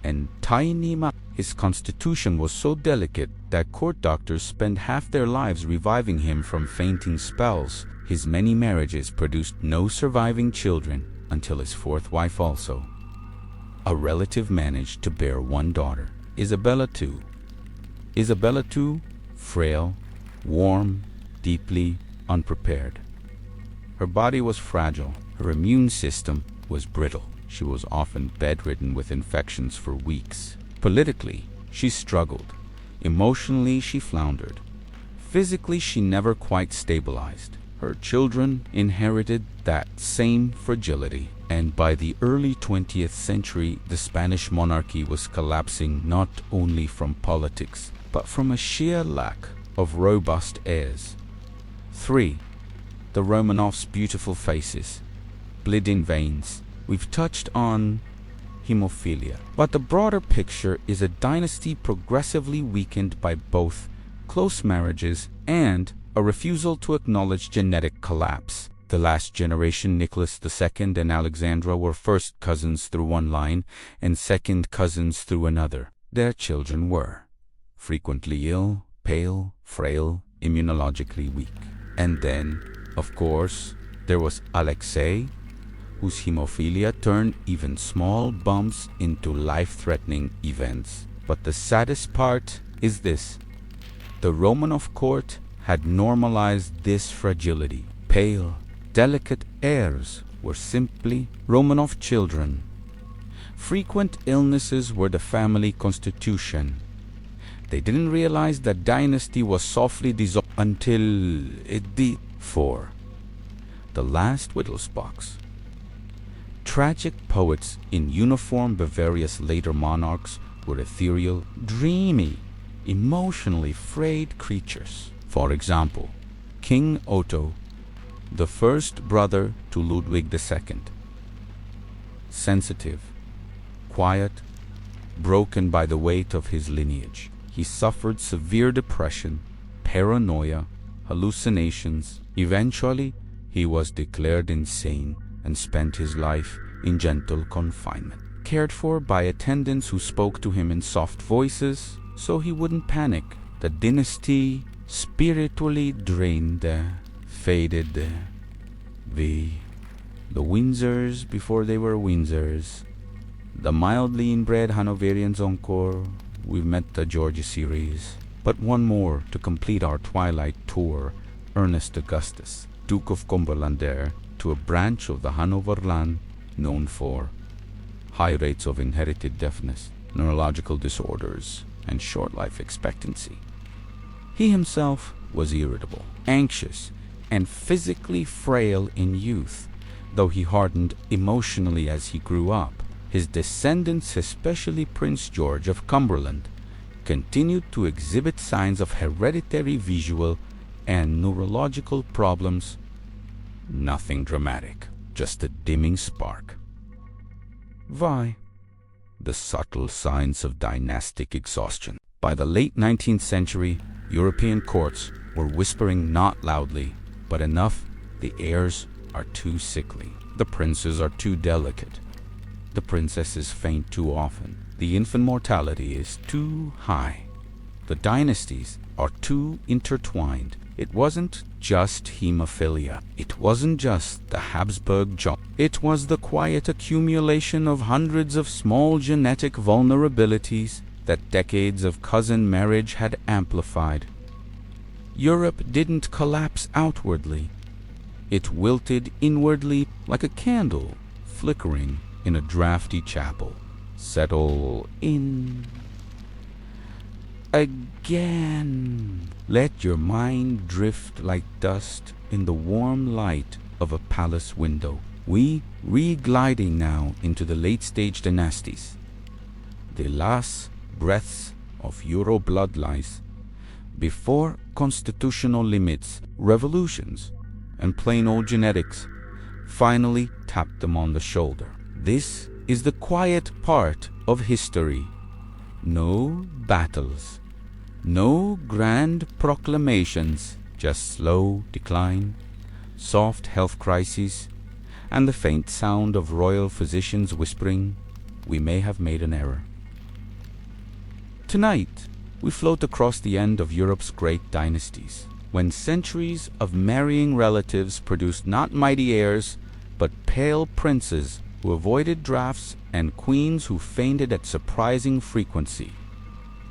and tiny mouth. His constitution was so delicate that court doctors spent half their lives reviving him from fainting spells. His many marriages produced no surviving children until his fourth wife also. A relative managed to bear one daughter, Isabella II, frail, warm, deeply unprepared. Her body was fragile. Her immune system was brittle. She was often bedridden with infections for weeks. Politically, she struggled. Emotionally, she floundered. Physically, she never quite stabilized. Her children inherited that same fragility. And by the early 20th century, the Spanish monarchy was collapsing not only from politics, but from a sheer lack of robust heirs. 3. The Romanovs' beautiful faces, bleeding veins. We've touched on hemophilia, but the broader picture is a dynasty progressively weakened by both close marriages and a refusal to acknowledge genetic collapse. The last generation, Nicholas II and Alexandra, were first cousins through one line and second cousins through another. Their children were frequently ill, pale, frail, immunologically weak. And then, of course, there was Alexei, whose hemophilia turned even small bumps into life-threatening events. But the saddest part is this: the Romanov court had normalized this fragility. Pale, delicate heirs were simply Romanov children. Frequent illnesses were the family constitution. They didn't realize that dynasty was softly dissolved until it did. 4. The last Wittelsbachs. Tragic poets in uniform, Bavaria's later monarchs were ethereal, dreamy, emotionally frayed creatures. For example, King Otto, the first brother to Ludwig II. Sensitive, quiet, broken by the weight of his lineage. He suffered severe depression, paranoia, hallucinations. Eventually, he was declared insane and spent his life in gentle confinement, cared for by attendants who spoke to him in soft voices so he wouldn't panic. The dynasty spiritually drained, faded, The Windsors before they were Windsors. The mildly inbred Hanoverians encore. We've met the Georgia series. But one more to complete our twilight tour. Ernest Augustus, Duke of Cumberland, heir to a branch of the Hanoverland known for high rates of inherited deafness, neurological disorders, and short life expectancy. He himself was irritable, anxious, and physically frail in youth, though he hardened emotionally as he grew up. His descendants, especially Prince George of Cumberland, continued to exhibit signs of hereditary visual and neurological problems. Nothing dramatic, just a dimming spark. Why? The subtle signs of dynastic exhaustion. By the late 19th century, European courts were whispering not loudly, but enough. The heirs are too sickly. The princes are too delicate. The princesses faint too often. The infant mortality is too high. The dynasties are too intertwined. It wasn't just hemophilia. It wasn't just the Habsburg job. It was the quiet accumulation of hundreds of small genetic vulnerabilities that decades of cousin marriage had amplified. Europe didn't collapse outwardly. It wilted inwardly like a candle flickering in a drafty chapel. Settle in. Again. Let your mind drift like dust in the warm light of a palace window. We re-gliding now into the late-stage dynasties. The last breaths of Euro bloodlines before constitutional limits, revolutions, and plain old genetics finally tapped them on the shoulder. This is the quiet part of history. No battles, no grand proclamations, just slow decline, soft health crises, and the faint sound of royal physicians whispering, "We may have made an error." Tonight, we float across the end of Europe's great dynasties, when centuries of marrying relatives produced not mighty heirs, but pale princes who avoided drafts and queens who fainted at surprising frequency.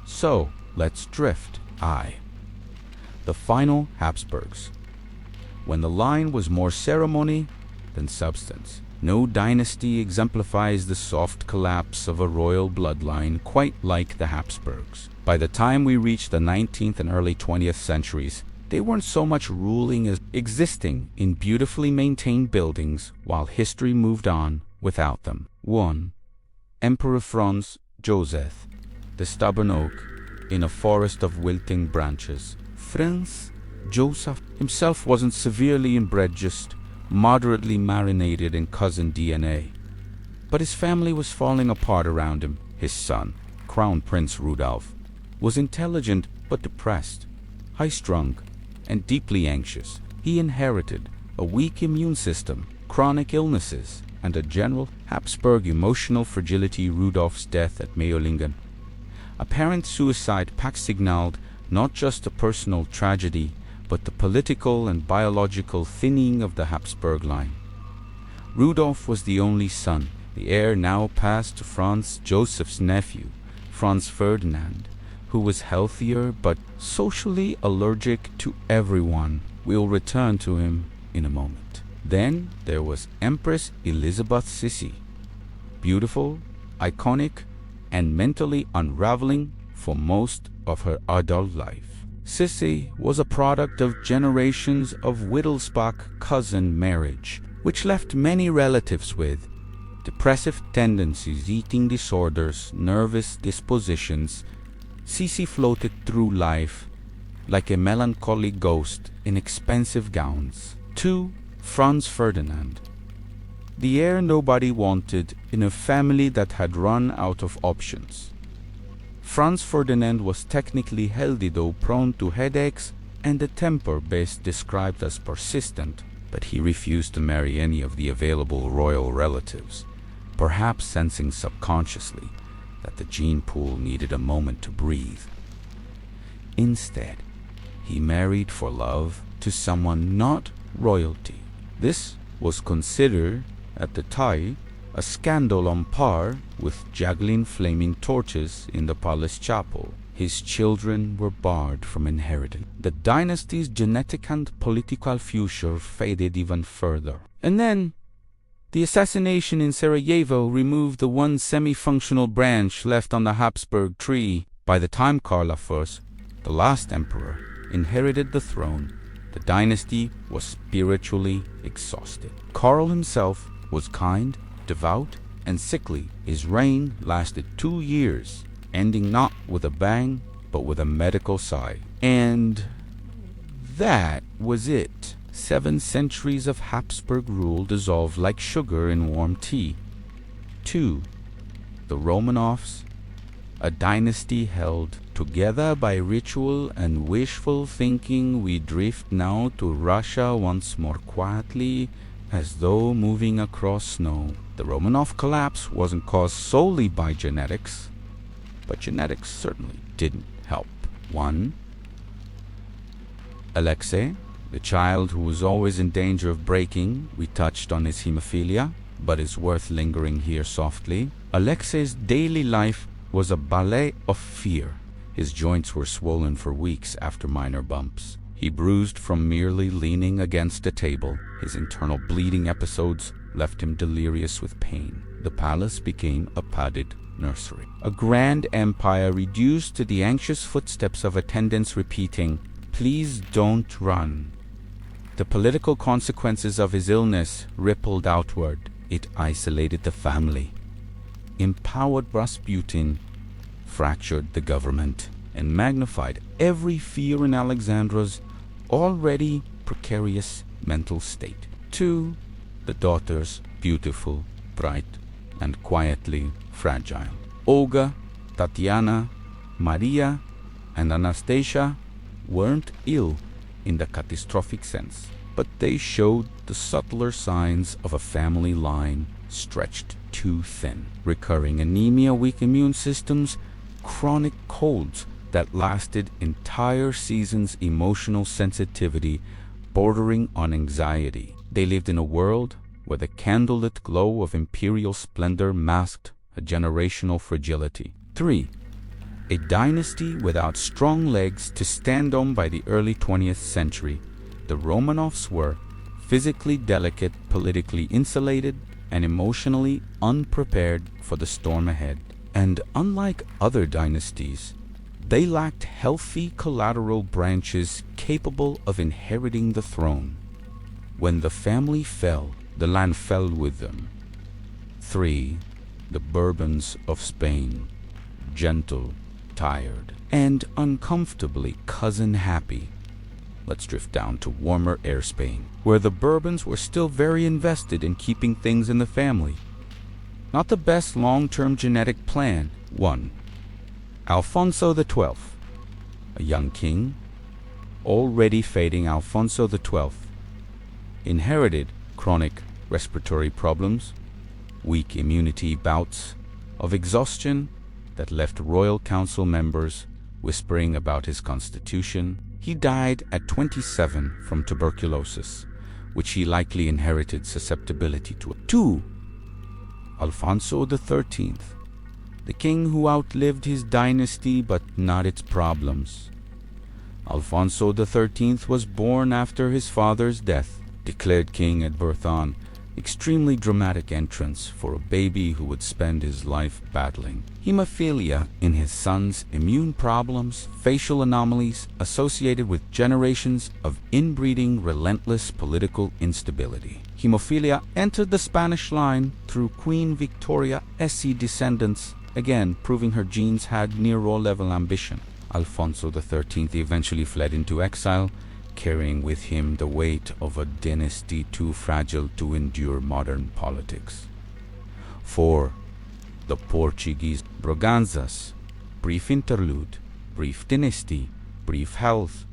So, let's drift. The final Habsburgs. When the line was more ceremony than substance. No dynasty exemplifies the soft collapse of a royal bloodline quite like the Habsburgs. By the time we reach the 19th and early 20th centuries, they weren't so much ruling as existing in beautifully maintained buildings while history moved on without them. 1. Emperor Franz Joseph, the stubborn oak in a forest of wilting branches. Franz Joseph himself wasn't severely inbred, just moderately marinated in cousin DNA. But his family was falling apart around him. His son, Crown Prince Rudolph, was intelligent but depressed, high-strung, and deeply anxious. He inherited a weak immune system, chronic illnesses, and a general Habsburg emotional fragility. Rudolph's death at Mayolingen, apparent suicide, pact signaled not just a personal tragedy, but the political and biological thinning of the Habsburg line. Rudolph was the only son. The heir now passed to Franz Joseph's nephew, Franz Ferdinand, who was healthier but socially allergic to everyone. We'll return to him in a moment. Then there was Empress Elizabeth Sissi, beautiful, iconic, and mentally unraveling for most of her adult life. Sissi was a product of generations of Wittelsbach cousin marriage, which left many relatives with depressive tendencies, eating disorders, nervous dispositions. Sissi floated through life like a melancholy ghost in expensive gowns. 2. Franz Ferdinand, the heir nobody wanted in a family that had run out of options. Franz Ferdinand was technically healthy, though prone to headaches and a temper best described as persistent, but he refused to marry any of the available royal relatives, perhaps sensing subconsciously that the gene pool needed a moment to breathe. Instead, he married for love to someone not royalty. This was considered at the tie, a scandal on par with juggling flaming torches in the palace chapel. His children were barred from inheritance. The dynasty's genetic and political future faded even further. And then, the assassination in Sarajevo removed the one semi-functional branch left on the Habsburg tree. By the time Karl I, the last emperor, inherited the throne, the dynasty was spiritually exhausted. Karl himself was kind, devout, and sickly. His reign lasted 2 years, ending not with a bang, but with a medical sigh. And that was it. 7 centuries of Habsburg rule dissolved like sugar in warm tea. 2. The Romanovs, a dynasty held together by ritual and wishful thinking. We drift now to Russia once more quietly, as though moving across snow. The Romanov collapse wasn't caused solely by genetics, but genetics certainly didn't help. 1. Alexei, the child who was always in danger of breaking. We touched on his hemophilia, but it's worth lingering here softly. Alexei's daily life was a ballet of fear. His joints were swollen for weeks after minor bumps. He bruised from merely leaning against a table. His internal bleeding episodes left him delirious with pain. The palace became a padded nursery. A grand empire reduced to the anxious footsteps of attendants repeating, "Please don't run." The political consequences of his illness rippled outward. It isolated the family, empowered Rasputin, fractured the government, and magnified every fear in Alexandra's already precarious mental state. 2. The daughters, beautiful, bright, and quietly fragile. Olga, Tatiana, Maria, and Anastasia weren't ill in the catastrophic sense, but they showed the subtler signs of a family line stretched too thin. Recurring anemia, weak immune systems, chronic colds that lasted entire seasons, emotional sensitivity bordering on anxiety. They lived in a world where the candlelit glow of imperial splendor masked a generational fragility. 3. A dynasty without strong legs to stand on. By the early 20th century, the Romanovs were physically delicate, politically insulated, and emotionally unprepared for the storm ahead. And unlike other dynasties, they lacked healthy collateral branches capable of inheriting the throne. When the family fell, the land fell with them. 3. The Bourbons of Spain, gentle, tired, and uncomfortably cousin-happy. Let's drift down to warmer air Spain, where the Bourbons were still very invested in keeping things in the family. Not the best long-term genetic plan. 1. Alfonso XII, a young king, already fading. Alfonso XII inherited chronic respiratory problems, weak immunity, bouts of exhaustion that left royal council members whispering about his constitution. He died at 27 from tuberculosis, which he likely inherited susceptibility to. 2. Alfonso XIII, the king who outlived his dynasty but not its problems. Alfonso XIII was born after his father's death, declared king at birth. On extremely dramatic entrance for a baby who would spend his life battling hemophilia in his son's immune problems, facial anomalies associated with generations of inbreeding relentless political instability. Hemophilia entered the Spanish line through Queen Victoria's descendants, again proving her genes had near-royal-level ambition. Alfonso XIII eventually fled into exile, carrying with him the weight of a dynasty too fragile to endure modern politics. 4. The Portuguese Braganzas, brief interlude, brief dynasty, brief health.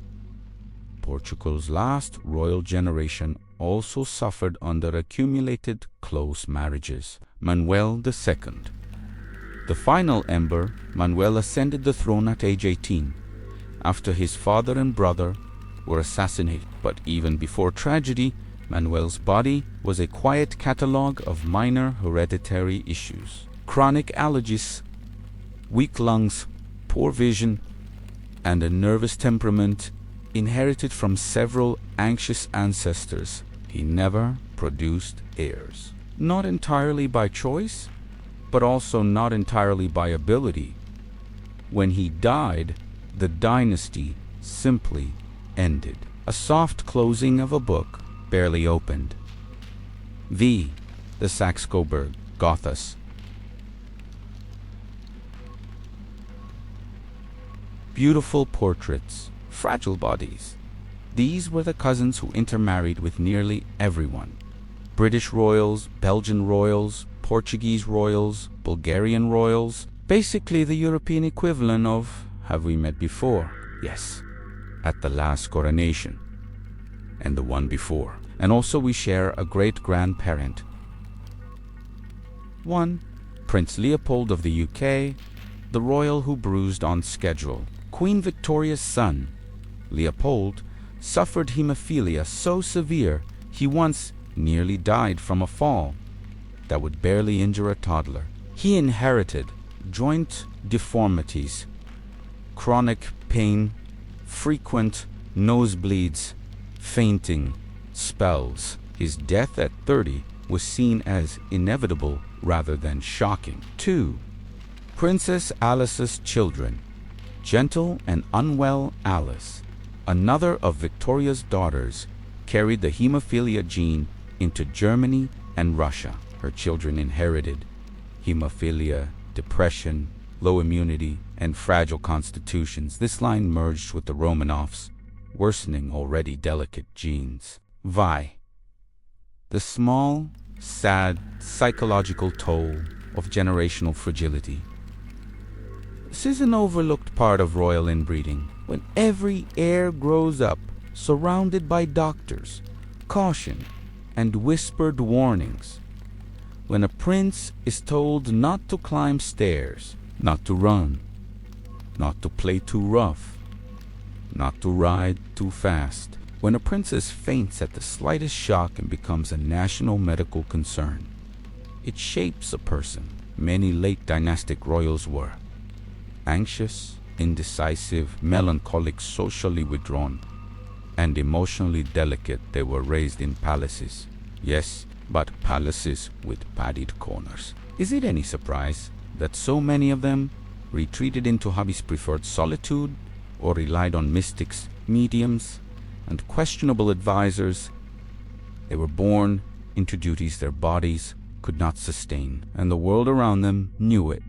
Portugal's last royal generation also suffered under accumulated close marriages. Manuel II. The final ember, Manuel ascended the throne at age 18, after his father and brother were assassinated. But even before tragedy, Manuel's body was a quiet catalogue of minor hereditary issues. Chronic allergies, weak lungs, poor vision, and a nervous temperament inherited from several anxious ancestors. He never produced heirs. Not entirely by choice, but also not entirely by ability. When he died, the dynasty simply ended. A soft closing of a book barely opened. V. The Saxe-Coburg Gothas. Beautiful portraits, fragile bodies. These were the cousins who intermarried with nearly everyone. British royals, Belgian royals, Portuguese royals, Bulgarian royals, basically the European equivalent of Have We Met Before? Yes, at the last coronation, and the one before. And also we share a great-grandparent. 1. Prince Leopold of the UK, the royal who bruised on schedule. Queen Victoria's son, Leopold, suffered hemophilia so severe he once nearly died from a fall that would barely injure a toddler. He inherited joint deformities, chronic pain, frequent nosebleeds, fainting, spells. His death at 30 was seen as inevitable rather than shocking. 2. Princess Alice's children. Gentle and unwell Alice, another of Victoria's daughters, carried the hemophilia gene into Germany and Russia. Her children inherited hemophilia, depression, low immunity, and fragile constitutions. This line merged with the Romanovs, worsening already delicate genes. Vi. The small, sad, psychological toll of generational fragility. This is an overlooked part of royal inbreeding. When every heir grows up, surrounded by doctors, caution, and whispered warnings. When a prince is told not to climb stairs, not to run, not to play too rough, not to ride too fast. When a princess faints at the slightest shock and becomes a national medical concern, it shapes a person. Many late dynastic royals were anxious, indecisive, melancholic, socially withdrawn, and emotionally delicate. They were raised in palaces. Yes, but palaces with padded corners. Is it any surprise that so many of them retreated into hobbies, preferred solitude, or relied on mystics, mediums, and questionable advisors? They were born into duties their bodies could not sustain, and the world around them knew it.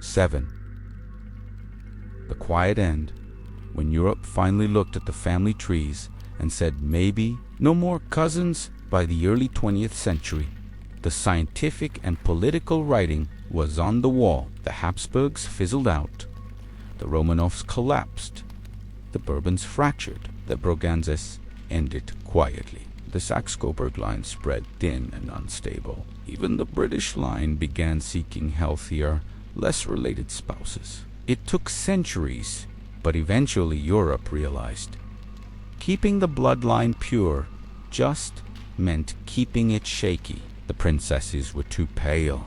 7. The quiet end, when Europe finally looked at the family trees and said maybe no more cousins. By the early 20th century, the scientific and political writing was on the wall. The Habsburgs fizzled out. The Romanovs collapsed. The Bourbons fractured. The Braganzas ended quietly. The Saxe-Coburg line spread thin and unstable. Even the British line began seeking healthier, less related spouses. It took centuries, but eventually Europe realized keeping the bloodline pure just meant keeping it shaky. The princesses were too pale,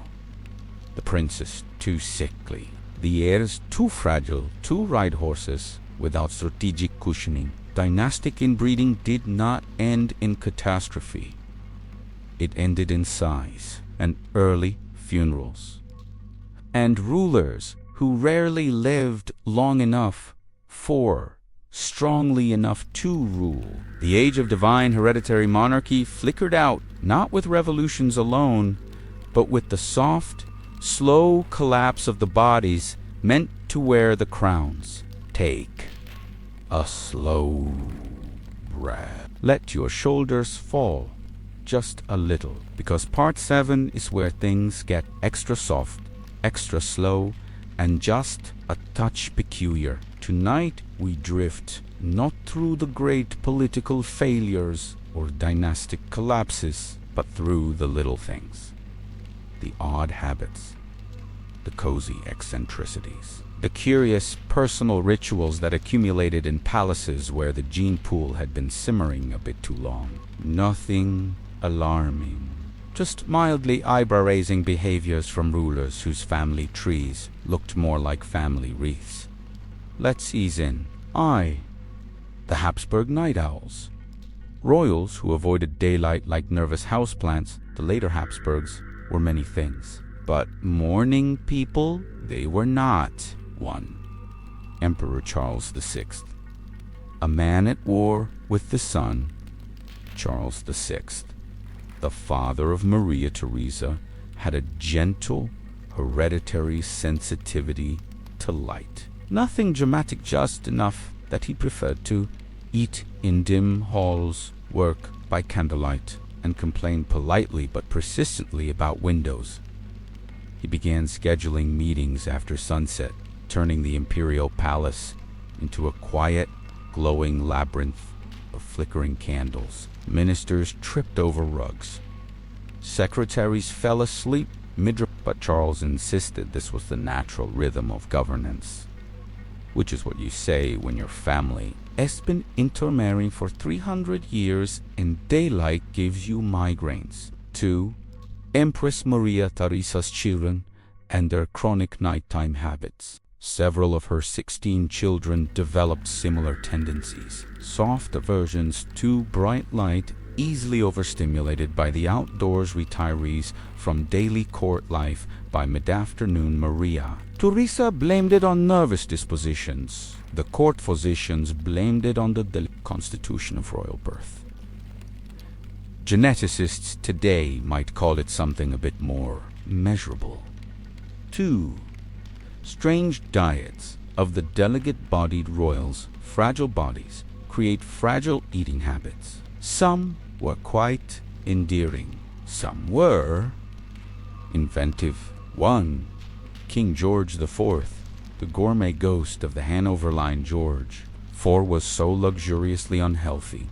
the princes too sickly, the heirs too fragile to ride horses without strategic cushioning. Dynastic inbreeding did not end in catastrophe. It ended in size and early funerals. And rulers who rarely lived long enough for, strongly enough to rule. The age of divine hereditary monarchy flickered out, not with revolutions alone, but with the soft, slow collapse of the bodies meant to wear the crowns. Take a slow breath. Let your shoulders fall just a little, because part 7 is where things get extra soft, extra slow, and just a touch peculiar. Tonight we drift not through the great political failures or dynastic collapses, but through the little things, the odd habits, the cozy eccentricities, the curious personal rituals that accumulated in palaces where the gene pool had been simmering a bit too long. Nothing alarming. Just mildly eyebrow-raising behaviors from rulers whose family trees looked more like family wreaths. Let's ease in. The Habsburg night owls. Royals who avoided daylight like nervous houseplants, the later Habsburgs, were many things. But morning people, they were not. 1. Emperor Charles VI. A man at war with the sun. Charles VI, the father of Maria Theresa, had a gentle, hereditary sensitivity to light. Nothing dramatic, just enough that he preferred to eat in dim halls, work by candlelight, and complain politely but persistently about windows. He began scheduling meetings after sunset, turning the imperial palace into a quiet, glowing labyrinth of flickering candles. Ministers tripped over rugs. Secretaries fell asleep but Charles insisted this was the natural rhythm of governance, which is what you say when your family has been intermarrying for 300 years and daylight gives you migraines. 2. Empress Maria Theresa's children and their chronic nighttime habits. Several of her 16 children developed similar tendencies. Soft aversions to bright light, easily overstimulated by the outdoors retirees from daily court life. By mid-afternoon, Maria Theresa blamed it on nervous dispositions. The court physicians blamed it on the constitution of royal birth. Geneticists today might call it something a bit more measurable. 2. Strange diets of the delicate-bodied royals' fragile bodies create fragile eating habits. Some were quite endearing. Some were inventive. 1. King George IV, the gourmet ghost of the Hanover line George IV, was so luxuriously unhealthy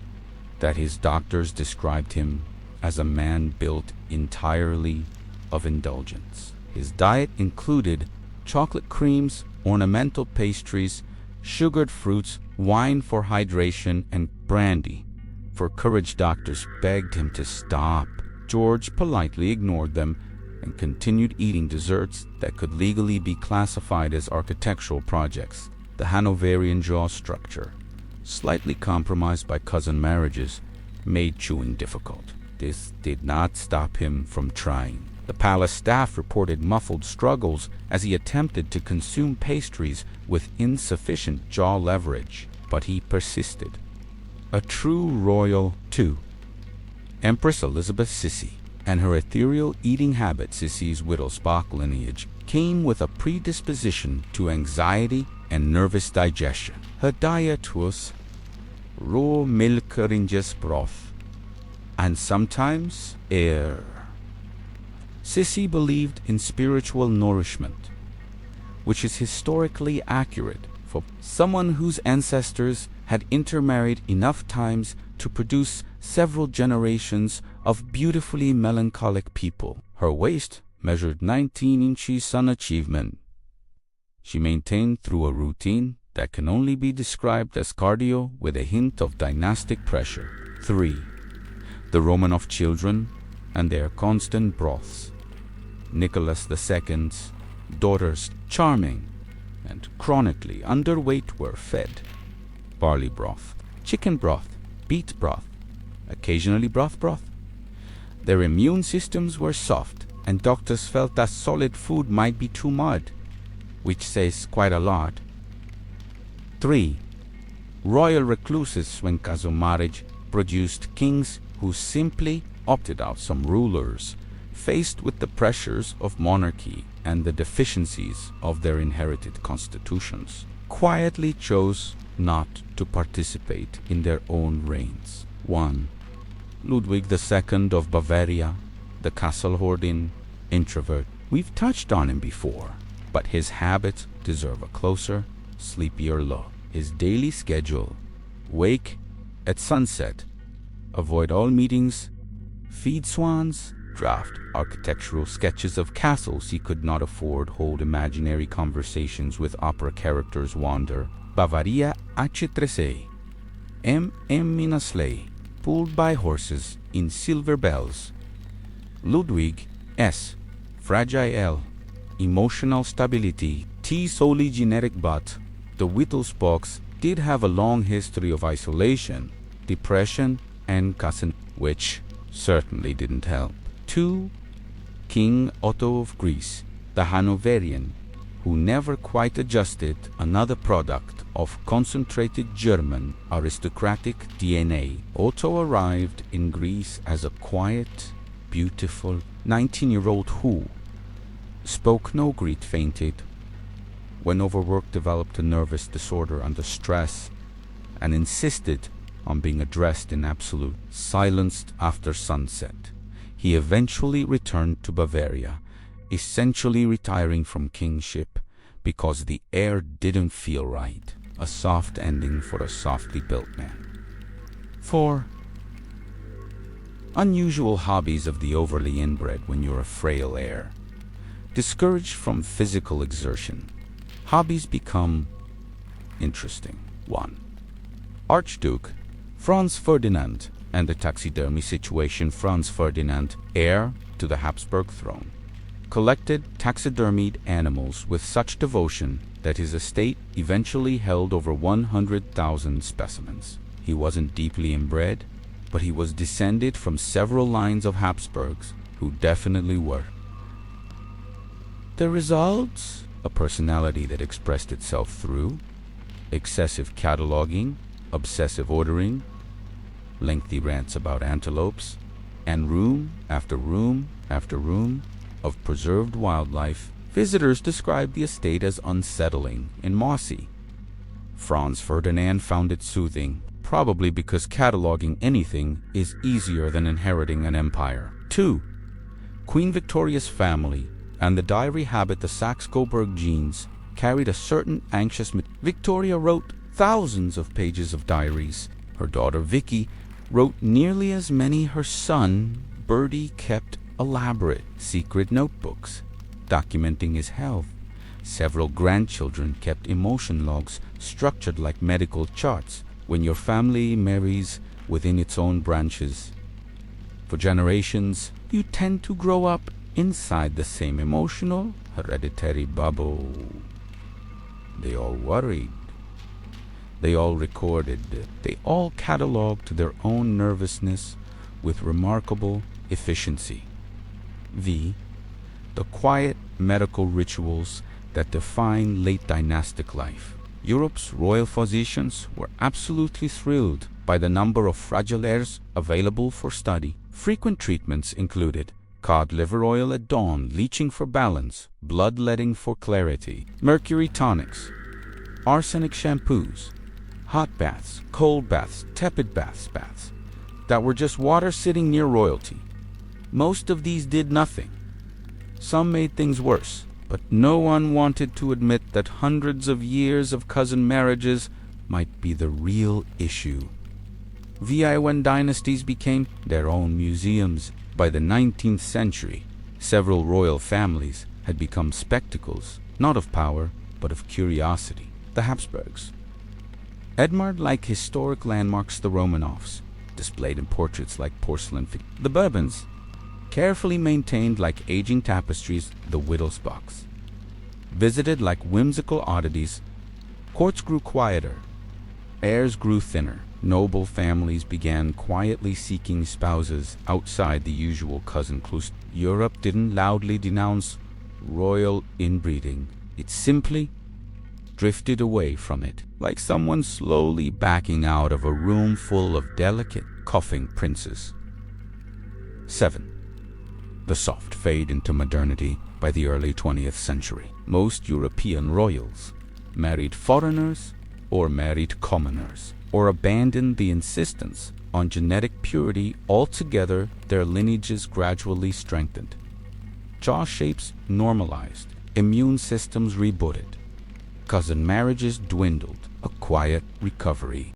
that his doctors described him as a man built entirely of indulgence. His diet included chocolate creams, ornamental pastries, sugared fruits, wine for hydration, and brandy for courage. Doctors begged him to stop. George politely ignored them and continued eating desserts that could legally be classified as architectural projects. The Hanoverian jaw structure, slightly compromised by cousin marriages, made chewing difficult. This did not stop him from trying. The palace staff reported muffled struggles as he attempted to consume pastries with insufficient jaw leverage, but he persisted. A true royal. 2. Empress Elizabeth Sissi and her ethereal eating habit. Sissi's Wittelsbach lineage came with a predisposition to anxiety and nervous digestion. Her diet was raw milk broth and sometimes air. Sissi believed in spiritual nourishment, which is historically accurate for someone whose ancestors had intermarried enough times to produce several generations of beautifully melancholic people. Her waist measured 19 inches, an achievement she maintained through a routine that can only be described as cardio with a hint of dynastic pressure. 3. The Romanov children and their constant broths. Nicholas II's daughters, charming and chronically underweight, were fed barley broth, chicken broth, beet broth, occasionally broth. Their immune systems were soft, and doctors felt that solid food might be too much, which says quite a lot. 3. Royal recluses when casual marriage produced kings who simply opted out. Some rulers, faced with the pressures of monarchy and the deficiencies of their inherited constitutions, quietly chose not to participate in their own reigns. 1. Ludwig II of Bavaria, the castle-hoarding introvert. We've touched on him before, but his habits deserve a closer, sleepier look. His daily schedule: wake at sunset, avoid all meetings, feed swans, draft architectural sketches of castles he could not afford, hold imaginary conversations with opera characters, wander Bavaria H13, in a sleigh, pulled by horses in silver bells. Ludwig S. Fragile, emotional stability, T. solely genetic, but the Wittelsbachs did have a long history of isolation, depression, and cousin, which certainly didn't help. 2. King Otto of Greece, the Hanoverian, who never quite adjusted, another product of concentrated German aristocratic DNA. Otto arrived in Greece as a quiet, beautiful 19-year-old who spoke no Greek, fainted, when overworked, developed a nervous disorder under stress, and insisted on being addressed in absolute silence after sunset. He eventually returned to Bavaria, essentially retiring from kingship because the air didn't feel right. A soft ending for a softly built man. 4. Unusual hobbies of the overly inbred when you're a frail heir. Discouraged from physical exertion, hobbies become interesting. 1. Archduke Franz Ferdinand and the taxidermy situation. Franz Ferdinand, heir to the Habsburg throne, collected taxidermied animals with such devotion that his estate eventually held over 100,000 specimens. He wasn't deeply inbred, but he was descended from several lines of Habsburgs who definitely were. The results? A personality that expressed itself through excessive cataloging, obsessive ordering, lengthy rants about antelopes, and room after room after room of preserved wildlife. Visitors described the estate as unsettling and mossy. Franz Ferdinand found it soothing, probably because cataloging anything is easier than inheriting an empire. 2. Queen Victoria's family and the diary habit. The Saxe-Coburg genes carried a certain anxious Victoria wrote thousands of pages of diaries. Her daughter Vicky wrote nearly as many. Her son Bertie kept elaborate, secret notebooks documenting his health. Several grandchildren kept emotion logs structured like medical charts. When your family marries within its own branches for generations, you tend to grow up inside the same emotional, hereditary bubble. They all worried. They all recorded. They all cataloged their own nervousness with remarkable efficiency. V. The quiet medical rituals that define late dynastic life. Europe's royal physicians were absolutely thrilled by the number of fragile heirs available for study. Frequent treatments included cod liver oil at dawn, leeching for balance, bloodletting for clarity, mercury tonics, arsenic shampoos, hot baths, cold baths, tepid baths that were just water sitting near royalty. Most of these did nothing. Some made things worse, but no one wanted to admit that hundreds of years of cousin marriages might be the real issue. When dynasties became their own museums. By the 19th century, several royal families had become spectacles, not of power, but of curiosity. The Habsburgs, admired like historic landmarks. The Romanovs, displayed in portraits like porcelain figures. The Bourbons, carefully maintained like aging tapestries. The Wittelsbachs, visited like whimsical oddities. Courts grew quieter. Heirs grew thinner. Noble families began quietly seeking spouses outside the usual cousin cluster. Europe didn't loudly denounce royal inbreeding. It simply drifted away from it, like someone slowly backing out of a room full of delicate, coughing princes. 7. The soft fade into modernity. By the early 20th century, most European royals married foreigners or married commoners, or abandoned the insistence on genetic purity altogether. Their lineages gradually strengthened. Jaw shapes normalized. Immune systems rebooted. Cousin marriages dwindled. A quiet recovery.